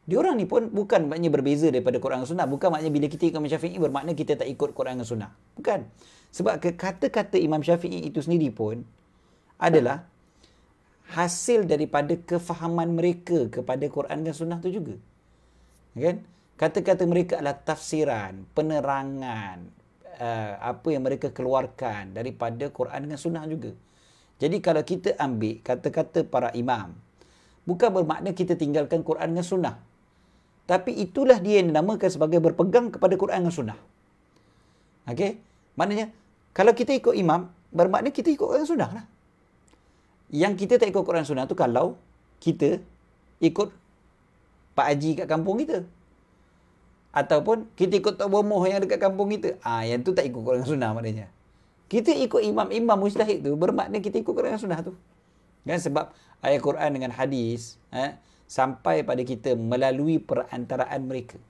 diorang ni pun bukan maknanya berbeza daripada Quran dan Sunnah. Bukan maknanya bila kita ikut Imam Syafi'i bermakna kita tak ikut Quran dan Sunnah. Bukan. Sebab kata-kata Imam Syafi'i itu sendiri pun adalah hasil daripada kefahaman mereka kepada Quran dan Sunnah tu juga. Kan? Kata-kata mereka adalah tafsiran, penerangan, apa yang mereka keluarkan daripada Quran dengan Sunnah juga. Jadi kalau kita ambil kata-kata para imam, bukan bermakna kita tinggalkan Quran dengan Sunnah. Tapi itulah dia yang dinamakan sebagai berpegang kepada Quran dan Sunnah. Okey? Maknanya, kalau kita ikut imam, bermakna kita ikut Quran dan Sunnah lah. Yang kita tak ikut Quran dan Sunnah tu kalau kita ikut Pak Haji kat kampung kita. Ataupun kita ikut Tok Bomoh yang dekat kampung kita. Yang tu tak ikut Quran dan Sunnah maknanya. Kita ikut imam-imam mujtahid tu bermakna kita ikut Quran dan Sunnah tu. Kan? Sebab ayat Quran dengan hadis sampai pada kita melalui perantaraan mereka.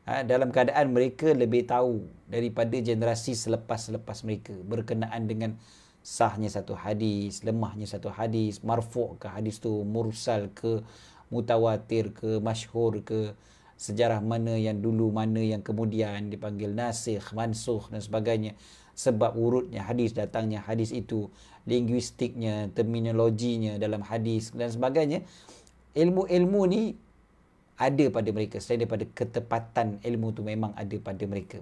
Dalam keadaan mereka lebih tahu daripada generasi selepas-selepas mereka berkenaan dengan sahnya satu hadis, lemahnya satu hadis, marfu' ke hadis tu, mursal ke, mutawatir ke, masyhur ke, sejarah mana yang dulu, mana yang kemudian dipanggil nasikh, mansukh dan sebagainya. Sebab urutnya hadis, datangnya hadis itu, linguistiknya, terminologinya dalam hadis dan sebagainya. Ilmu-ilmu ni ada pada mereka. Selain daripada ketepatan ilmu tu memang ada pada mereka.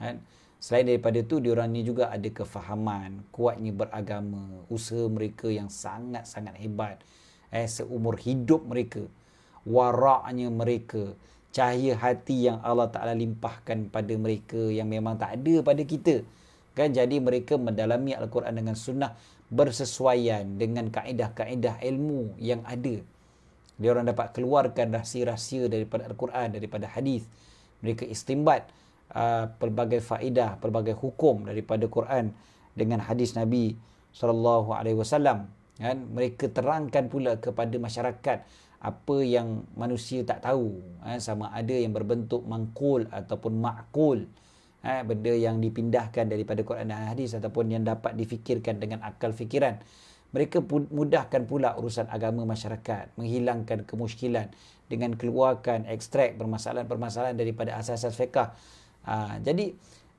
Kan? Selain daripada tu, diorang ni juga ada kefahaman, kuatnya beragama, usaha mereka yang sangat-sangat hebat. Seumur hidup mereka, waraknya mereka, cahaya hati yang Allah Ta'ala limpahkan pada mereka yang memang tak ada pada kita. Kan? Jadi mereka mendalami Al-Quran dengan Sunnah bersesuaian dengan kaedah-kaedah ilmu yang ada. Dia orang dapat keluarkan rahsia-rahsia daripada Al-Quran, daripada hadis. Mereka istimbat pelbagai faedah, pelbagai hukum daripada Quran dengan hadis Nabi SAW. Kan? Mereka terangkan pula kepada masyarakat apa yang manusia tak tahu. Sama ada yang berbentuk mangkul ataupun ma'kul. Benda yang dipindahkan daripada Quran dan hadis ataupun yang dapat difikirkan dengan akal fikiran. Mereka mudahkan pula urusan agama masyarakat, menghilangkan kemusykilan dengan keluarkan ekstrak permasalahan-permasalahan daripada asas-asas fiqh. Jadi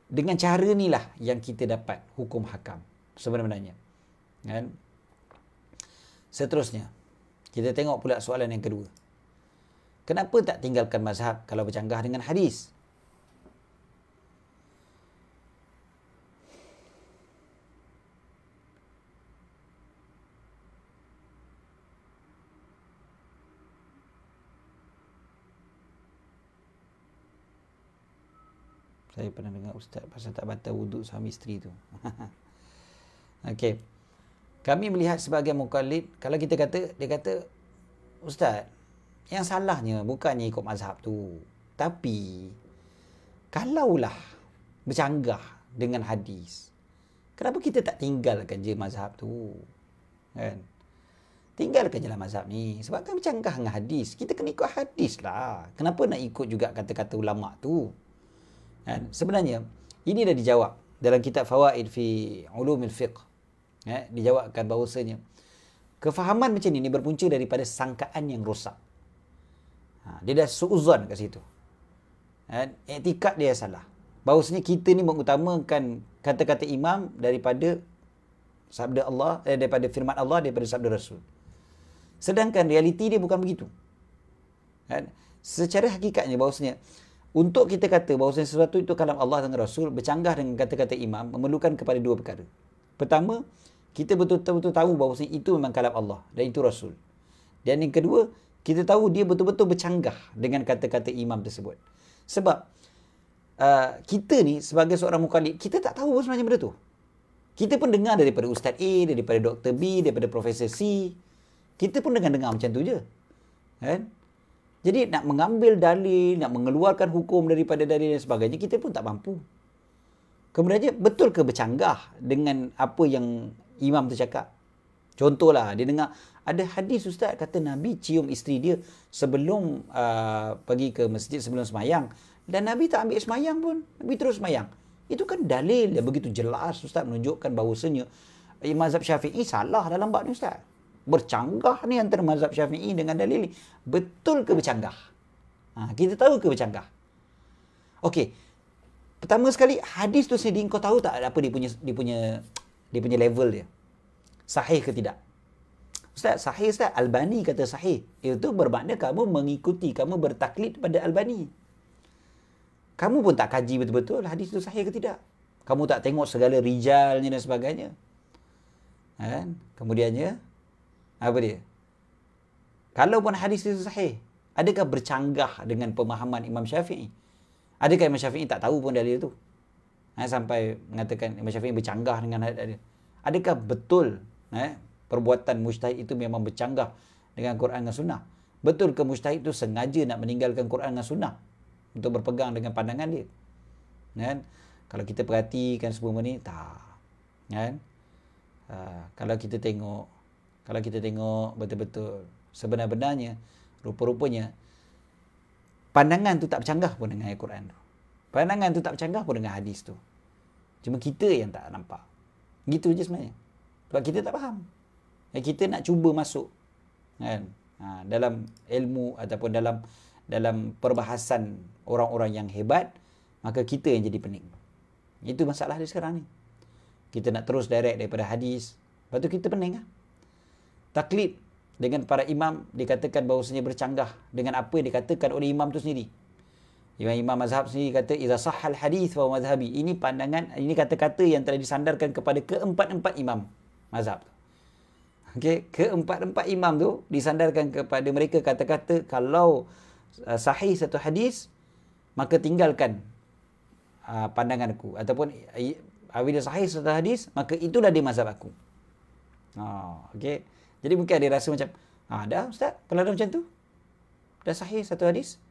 dengan cara inilah yang kita dapat hukum hakam sebenarnya. Kan? Seterusnya, kita tengok pula soalan yang kedua. Kenapa tak tinggalkan mazhab kalau bercanggah dengan hadis? Saya pernah dengar ustaz pasal tak batal wuduk suami isteri tu. Okey. Kami melihat sebagai mukallid, kalau kita kata, dia kata, ustaz, yang salahnya bukannya ikut mazhab tu. Tapi, kalaulah bercanggah dengan hadis, kenapa kita tak tinggalkan je mazhab tu? Kan? Tinggalkan je lah mazhab ni. Sebab kan bercanggah dengan hadis. Kita kena ikut hadis lah. Kenapa nak ikut juga kata-kata ulama' tu? Kan? Sebenarnya, ini dah dijawab dalam kitab Fawaid fi Ulumil Fiqh. Dijawabkan bahawasanya, kefahaman macam ni berpunca daripada sangkaan yang rosak. Dia dah su'uzan kat situ. Etikad dia salah. Bahawasanya kita ni mengutamakan kata-kata imam daripada sabda Allah, daripada firman Allah, daripada sabda Rasul. Sedangkan realiti dia bukan begitu. Secara hakikatnya bahawasanya, untuk kita kata bahawasanya sesuatu itu kalam Allah dan Rasul, bercanggah dengan kata-kata imam, memerlukan kepada dua perkara. Pertama, kita betul-betul tahu bahawasanya itu memang kalam Allah dan itu Rasul. Dan yang kedua, kita tahu dia betul-betul bercanggah dengan kata-kata imam tersebut. Sebab kita ni sebagai seorang mukallid, kita tak tahu sebenarnya benda tu. Kita pun dengar daripada Ustaz A, daripada Dr. B, daripada Profesor C. Kita pun dengar macam tu je. Kan? Jadi nak mengambil dalil, nak mengeluarkan hukum daripada dalil dan sebagainya, kita pun tak mampu. Kemudiannya, betul ke bercanggah dengan apa yang imam tu cakap? Contohlah, dia dengar, ada hadis ustaz kata Nabi cium isteri dia sebelum pergi ke masjid, sebelum semayang. Dan Nabi tak ambil semayang pun. Nabi terus semayang. Itu kan dalil yang begitu jelas ustaz menunjukkan bahawasanya mazhab Syafi'i salah dalam bab ni ustaz. Bercanggah ni antara mazhab Syafi'i dengan dalil ni. Betul ke bercanggah? Kita tahu ke bercanggah? Okey. Pertama sekali, hadis tu sendiri kau tahu tak apa dia punya level dia? Sahih ke tidak? Ustaz, sahih ustaz. Albani kata sahih. Itu bermakna kamu mengikuti, kamu bertaklid pada Albani. Kamu pun tak kaji betul-betul hadis tu sahih ke tidak. Kamu tak tengok segala rijalnya dan sebagainya. Kan? Kemudiannya, apa dia? Kalau pun hadis itu sahih, adakah bercanggah dengan pemahaman Imam Syafi'i? Adakah Imam Syafi'i tak tahu pun dalil itu? Sampai mengatakan Imam Syafi'i bercanggah dengan hadis. Adakah betul perbuatan mujtahid itu memang bercanggah dengan Quran dan Sunnah? Betul ke mujtahid itu sengaja nak meninggalkan Quran dan Sunnah untuk berpegang dengan pandangan dia? Kan? Kalau kita perhatikan semua ni, tak. Kan? Kalau kita tengok betul-betul sebenar-benarnya, rupa-rupanya pandangan tu tak bercanggah pun dengan Al-Quran tu. Pandangan tu tak bercanggah pun dengan hadis tu. Cuma kita yang tak nampak. Gitu je sebenarnya. Sebab kita tak faham. Kita nak cuba masuk kan, dalam ilmu ataupun dalam perbahasan orang-orang yang hebat, maka kita yang jadi pening. Itu masalah dia sekarang ni. Kita nak terus direct daripada hadis, lepas tu kita pening lah. Taklid dengan para imam dikatakan bahawasanya bercanggah dengan apa yang dikatakan oleh imam tu sendiri. Imam mazhab sendiri kata idza sahhal hadis fa madhhabi. Ini pandangan, ini kata-kata yang telah disandarkan kepada keempat-empat imam mazhab. Okey, keempat-empat imam tu disandarkan kepada mereka kata-kata kalau sahih satu hadis maka tinggalkan pandanganku, ataupun bila sahih satu hadis maka itulah dia mazhab aku. Okey. Jadi mungkin ada rasa macam, dah ustaz, kalau ada macam tu, dah sahih satu hadis,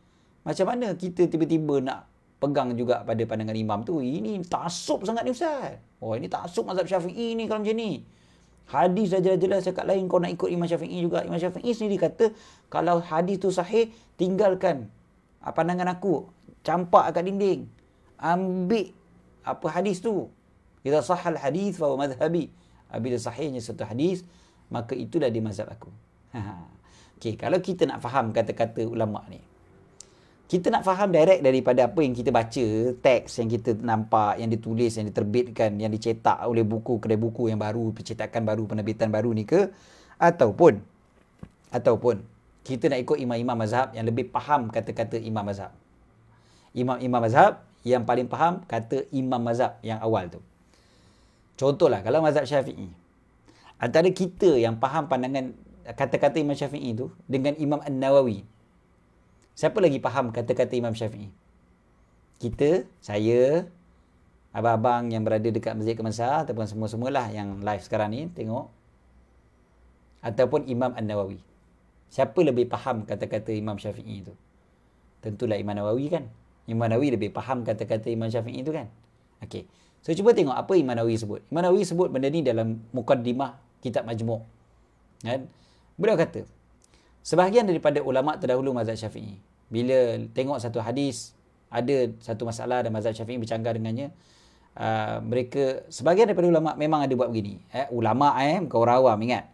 macam mana kita tiba-tiba nak pegang juga pada pandangan imam tu? Ini taksub sangat ni ustaz. Ini taksub mazhab Syafi'i ni kalau macam ni. Hadis dah jelas-jelas cakap lain, kau nak ikut Imam Syafi'i juga. Imam Syafi'i sendiri kata, kalau hadis tu sahih, tinggalkan pandangan aku. Campak kat dinding. Ambil apa hadis tu. Idza sahhal hadis fa huwa madhhabi. Bila sahihnya satu hadis, maka itulah dia mazhab aku. Okey, kalau kita nak faham kata-kata ulama ni, kita nak faham direct daripada apa yang kita baca, teks yang kita nampak, yang ditulis, yang diterbitkan, yang dicetak oleh buku, kedai buku yang baru, percetakan baru, penerbitan baru ni ke, Ataupun kita nak ikut imam-imam mazhab yang lebih faham kata-kata imam mazhab. Imam-imam mazhab yang paling faham kata imam mazhab yang awal tu. Contohlah kalau mazhab Syafi'i, antara kita yang faham pandangan kata-kata Imam Syafi'i tu dengan Imam An-Nawawi, siapa lagi faham kata-kata Imam Syafi'i? Kita, saya, abang-abang yang berada dekat Masjid Kemansah ataupun semua-semualah yang live sekarang ni tengok, ataupun Imam An-Nawawi. Siapa lebih faham kata-kata Imam Syafi'i tu? Tentulah Imam Nawawi kan. Imam Nawawi lebih faham kata-kata Imam Syafi'i tu kan. Okey. So cuba tengok apa Imam Nawawi sebut. Imam Nawawi sebut benda ni dalam mukaddimah kitab Majmu'. Kan? Beliau kata, sebahagian daripada ulama' terdahulu mazhab Syafi'i, bila tengok satu hadis, ada satu masalah dan mazhab Syafi'i bercanggah dengannya, mereka, sebahagian daripada ulama' memang ada buat begini. Ulama' bukan orang awam, ingat.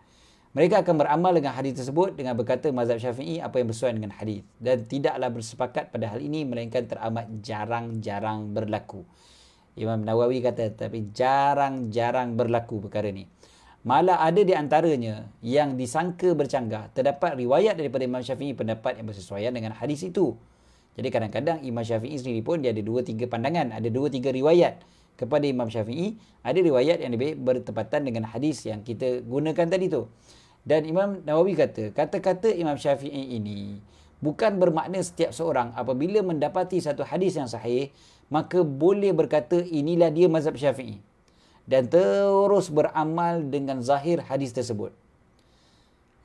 Mereka akan beramal dengan hadis tersebut dengan berkata mazhab Syafi'i apa yang bersesuaian dengan hadis, dan tidaklah bersepakat pada hal ini melainkan teramat jarang-jarang berlaku. Imam Nawawi kata, tapi jarang-jarang berlaku perkara ni. Malah ada di antaranya yang disangka bercanggah, terdapat riwayat daripada Imam Syafi'i pendapat yang bersesuaian dengan hadis itu. Jadi kadang-kadang Imam Syafi'i sendiri pun dia ada 2-3 pandangan, ada 2-3 riwayat kepada Imam Syafi'i, ada riwayat yang lebih bertepatan dengan hadis yang kita gunakan tadi tu. Dan Imam Nawawi kata, kata-kata Imam Syafi'i ini bukan bermakna setiap seorang apabila mendapati satu hadis yang sahih, maka boleh berkata inilah dia mazhab Syafi'i dan terus beramal dengan zahir hadis tersebut.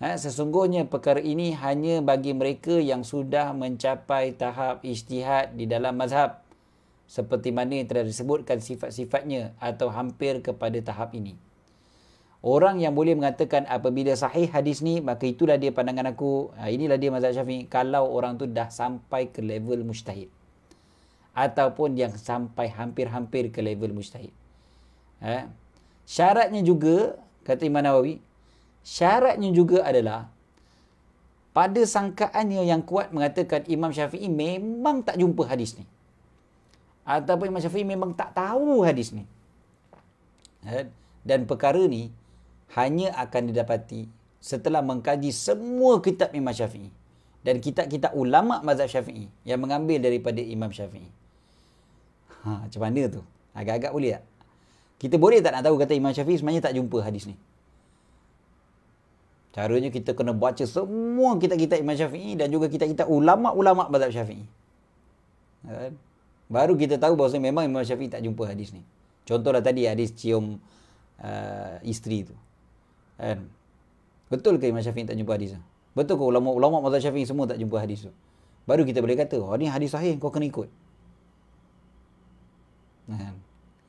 Sesungguhnya perkara ini hanya bagi mereka yang sudah mencapai tahap ijtihad di dalam mazhab, seperti mana yang telah disebutkan sifat-sifatnya atau hampir kepada tahap ini. Orang yang boleh mengatakan apabila sahih hadis ni, maka itulah dia pandangan aku, inilah dia mazhab Syafi'i, kalau orang tu dah sampai ke level mujtahid, ataupun yang sampai hampir-hampir ke level mujtahid. Syaratnya juga, kata Imam Nawawi, syaratnya juga adalah pada sangkaannya yang kuat mengatakan Imam Syafi'i memang tak jumpa hadis ni, ataupun Imam Syafi'i memang tak tahu hadis ni. Dan perkara ni hanya akan didapati setelah mengkaji semua kitab Imam Syafi'i dan kitab-kitab ulama' mazhab Syafi'i yang mengambil daripada Imam Syafi'i. Macam mana tu? Agak-agak boleh tak? Kita boleh tak nak tahu kata Imam Syafi'i sebenarnya tak jumpa hadis ni? Caranya kita kena baca semua kitab-kitab Imam Syafi'i dan juga kitab-kitab ulama' mazhab Syafi'i. Baru kita tahu bahawa memang Imam Syafi'i tak jumpa hadis ni. Contohlah tadi hadis cium isteri tu. Betul ke Imam Syafi'i tak jumpa hadis tu? Betul ke ulama' mazhab Syafi'i semua tak jumpa hadis tu? Baru kita boleh kata, oh ni hadis sahih, kau kena ikut.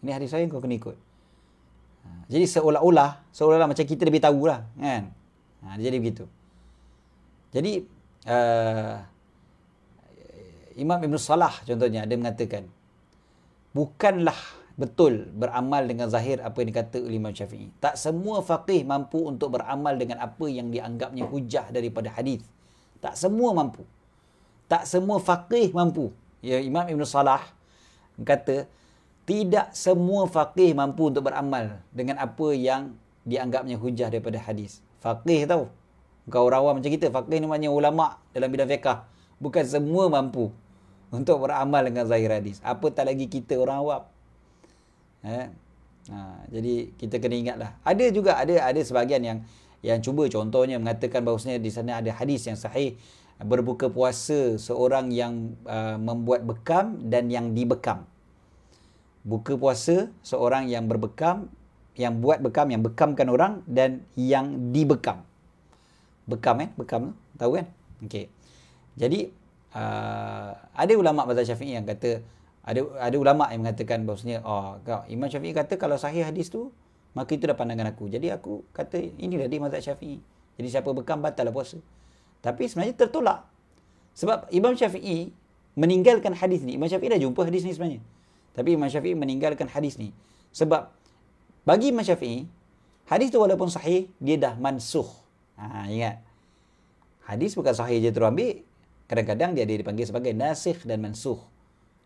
Ini hadis sahih, kau kena ikut. Jadi seolah-olah macam kita lebih tahulah, kan? Jadi begitu. Jadi Imam Ibn Salah contohnya, dia mengatakan bukanlah betul beramal dengan zahir apa yang dikata oleh Imam Syafi'i. Tak semua faqih mampu untuk beramal dengan apa yang dianggapnya hujah daripada hadis. Tak semua mampu. Tak semua faqih mampu. Ya, Imam Ibn Salah kata tidak semua faqih mampu untuk beramal dengan apa yang dianggapnya hujah daripada hadis. Faqih tahu. Bukan orang awam macam kita. Faqih ni maknanya ulama' dalam bidang fiqh. Bukan semua mampu untuk beramal dengan zahir hadis. Apatah lagi kita orang awam. Jadi kita kena ingatlah. Ada juga ada sebahagian yang cuba, contohnya mengatakan bahawasanya di sana ada hadis yang sahih, berbuka puasa seorang yang membuat bekam dan yang dibekam. Buka puasa seorang yang berbekam, yang buat bekam, yang bekamkan orang, dan yang dibekam. Bekam bekam tu, tahu kan? Okey. Jadi ada ulama' mazhab Syafi'i yang kata, ada ulama' yang mengatakan bahawasanya Imam Syafi'i kata kalau sahih hadis tu, maka itu dah pandangan aku. Jadi aku kata inilah dia mazhab Syafi'i. Jadi siapa bekam batal lah puasa. Tapi sebenarnya tertolak. Sebab Imam Syafi'i meninggalkan hadis ni. Imam Syafi'i dah jumpa hadis ni sebenarnya. Tapi Imam Syafi'i meninggalkan hadis ni. Sebab bagi Imam Syafi'i, hadis tu walaupun sahih, dia dah mansukh. Ingat. Hadis bukan sahih je terus ambil. Kadang-kadang dia ada dipanggil sebagai nasikh dan mansukh.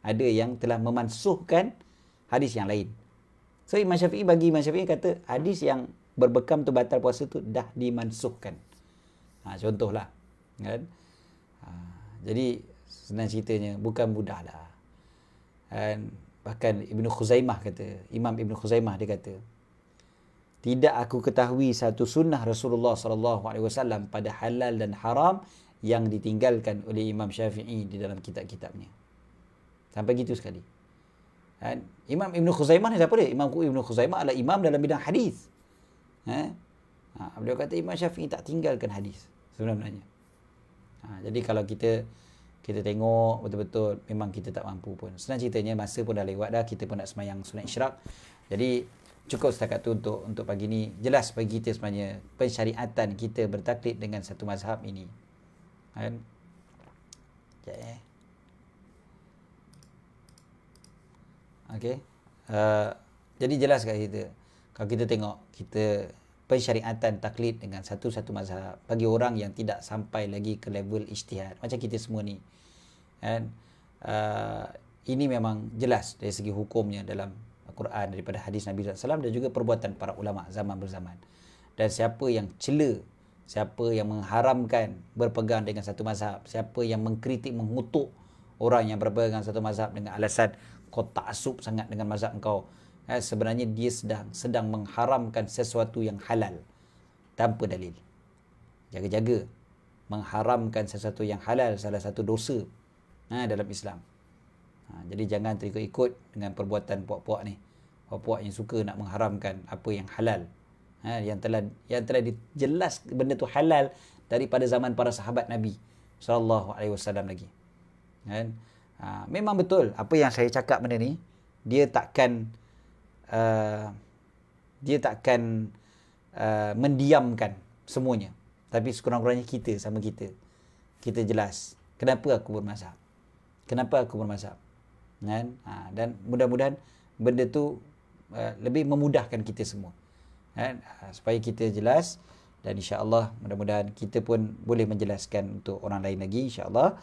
Ada yang telah memansukhkan hadis yang lain. So bagi Imam Syafi'i kata hadis yang berbekam tu batal puasa tu dah dimansuhkan. Contohlah kan. Jadi senang ceritanya bukan mudah lah. Dan bahkan Ibnu Khuzaimah kata, Imam Ibnu Khuzaimah dia kata, tidak aku ketahui satu sunnah Rasulullah SAW pada halal dan haram yang ditinggalkan oleh Imam Syafi'i di dalam kitab-kitabnya. Sampai gitu sekali. Dan Imam Ibnu Khuzaimah ni siapa dia? Imam Ibnu Khuzaimah adalah imam dalam bidang hadis. Beliau kata Imam Syafi'i tak tinggalkan hadis sebenarnya. Jadi kalau kita tengok betul-betul memang kita tak mampu pun. Senang ceritanya masa pun dah lewat dah, kita pun nak sembahyang sunat isyraq. Jadi cukup setakat tu untuk pagi ni. Jelas bagi kita sebenarnya pensyariatan kita bertaklid dengan satu mazhab ini. Kan? Sekejap Okey. Jadi jelas kat kita. Kalau kita tengok, kita pensyariatan taklid dengan satu-satu mazhab bagi orang yang tidak sampai lagi ke level ijtihad macam kita semua ni. Dan ini memang jelas dari segi hukumnya dalam Al-Quran daripada hadis Nabi SAW dan juga perbuatan para ulama zaman berzaman. Dan siapa yang cela, siapa yang mengharamkan berpegang dengan satu mazhab, siapa yang mengkritik, mengutuk orang yang berpegang satu mazhab dengan alasan kau taksub sangat dengan mazhab kau, sebenarnya dia sedang mengharamkan sesuatu yang halal tanpa dalil. Jaga-jaga. Mengharamkan sesuatu yang halal salah satu dosa dalam Islam. Jadi jangan terikut-ikut dengan perbuatan puak-puak ni. Puak-puak yang suka nak mengharamkan apa yang halal. Yang telah dijelas benda tu halal daripada zaman para sahabat Nabi sallallahu alaihi wasallam lagi. Kan? Memang betul apa yang saya cakap benda ni, dia takkan mendiamkan semuanya. Tapi sekurang-kurangnya kita sama kita jelas kenapa aku bermazhab. Kenapa aku bermazhab. Kan? Dan mudah-mudahan benda tu lebih memudahkan kita semua. Kan? Supaya kita jelas dan insya-Allah mudah-mudahan kita pun boleh menjelaskan untuk orang lain lagi insya-Allah.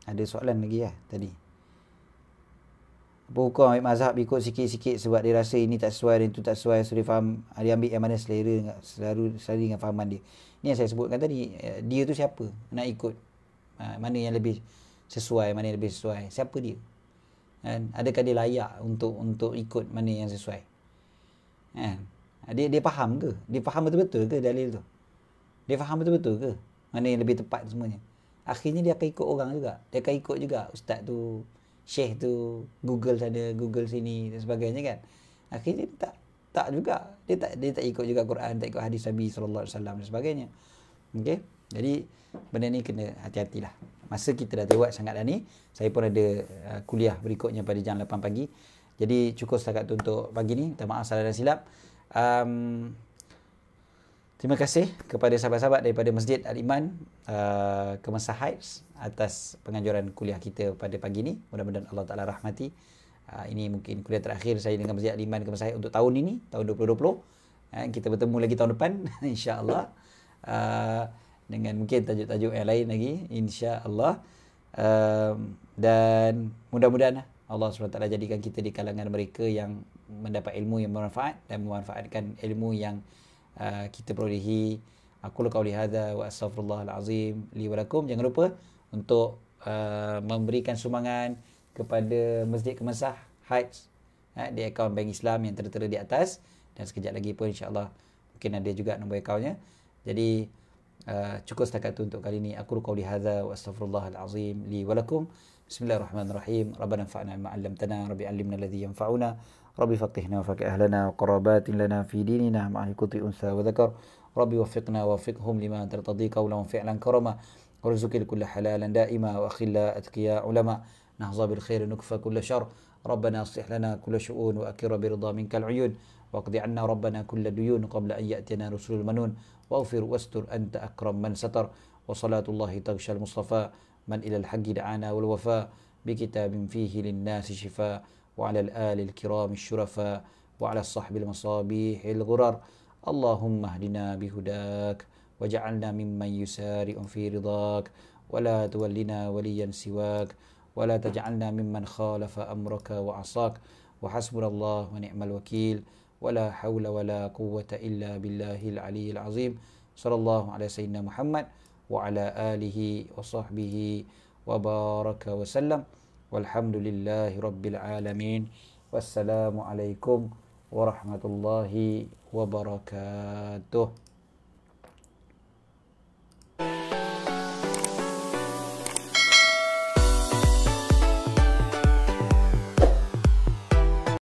Ada soalan lagi tadi. Apa hukum ambil mazhab ikut sikit-sikit sebab dia rasa ini tak sesuai dan itu tak sesuai, so dia faham, dia ambil yang mana selera selalu dengan fahaman dia. Ni yang saya sebutkan tadi, dia tu siapa nak ikut, mana yang lebih sesuai, mana yang lebih sesuai, siapa dia, kan? Adakah dia layak untuk ikut mana yang sesuai, kan? Dia faham ke, dia faham betul-betul ke dalil tu, dia faham betul-betul ke mana yang lebih tepat semuanya. Akhirnya dia akan ikut orang juga, dia akan ikut juga ustaz tu, syekh tu, Google sana, Google sini dan sebagainya, kan? Akhirnya dia tak juga, dia tak ikut juga Quran, tak ikut hadis Nabi sallallahu alaihi wasallam dan sebagainya. Okey, jadi benda ni kena hati-hatilah. Masa kita dah lewat sangat dah ni. Saya pun ada kuliah berikutnya pada jam 8 pagi. Jadi cukup setakat tu untuk pagi ni. Minta maaf salah dan silap. Terima kasih kepada sahabat-sahabat daripada Masjid Al-Iman Kemasah Heights atas penganjuran kuliah kita pada pagi ni. Mudah-mudahan Allah Ta'ala rahmati. Ini mungkin kuliah terakhir saya dengan Masjid Al-Iman Kemasah Heights untuk tahun ini, tahun 2020. Kita bertemu lagi tahun depan insya-Allah. Dengan mungkin tajuk-tajuk yang lain lagi insya-Allah. Dan mudah-mudahan Allah SWT jadikan kita di kalangan mereka yang mendapat ilmu yang bermanfaat dan memanfaatkan ilmu yang kita perolehi. Aku qauli hadza wa astaghfirullahal azim li wa lakum. Jangan lupa untuk memberikan sumbangan kepada Masjid Kemasah Heights di akaun bank Islam yang tertera di atas, dan sekejap lagi pun insya-Allah mungkin ada juga nombor akaunnya. Jadi cukup setakat itu untuk kali ini. Aku qauli hadza wa astaghfirullahal azim li wa lakum. Bismillahirrahmanirrahim. Rabbana anfa'na bima 'allamtana, rabbi 'allimna alladhi yanfa'una, rabbi faqihna wa faqih ahlana wa qarabatin lana fi dinina ma'a kulli unsa wa dhakar. Rabbi waffiqna wa waffiqhum lima tartadi qawlan wa fi'lan karama. warzuqil kulla halalan daima wa akhilla atqiya ulama. Nahza bil khair nukfa kulla syarr. Rabbana aslih lana kulla syu'un wa akira bi ridha minkal 'uyun. واقض عنا ربنا كل ديون قبل أن يأتينا رسول المنون واغفر واستر أنت أكرم من ستر وصلاة الله تغشى المصطفى من إلى الحق دعانا والوفاء بكتاب فيه للناس شفاء وعلى الآل الكرام الشرفاء وعلى الصحب المصابيح الغرر اللهم اهدنا بهداك وجعلنا ممن يسارع في رضاك ولا تولنا وليا سواك ولا تجعلنا ممن خالف أمرك وعصاك وحسبنا الله ونعم الوكيل ولا حول ولا قوة إلا بالله العلي العظيم. صلى الله على سيدنا محمد وعلى آله وصحبه وبارك وسلم والحمد لله رب العالمين. والسلام عليكم warahmatullahi wabarakatuh.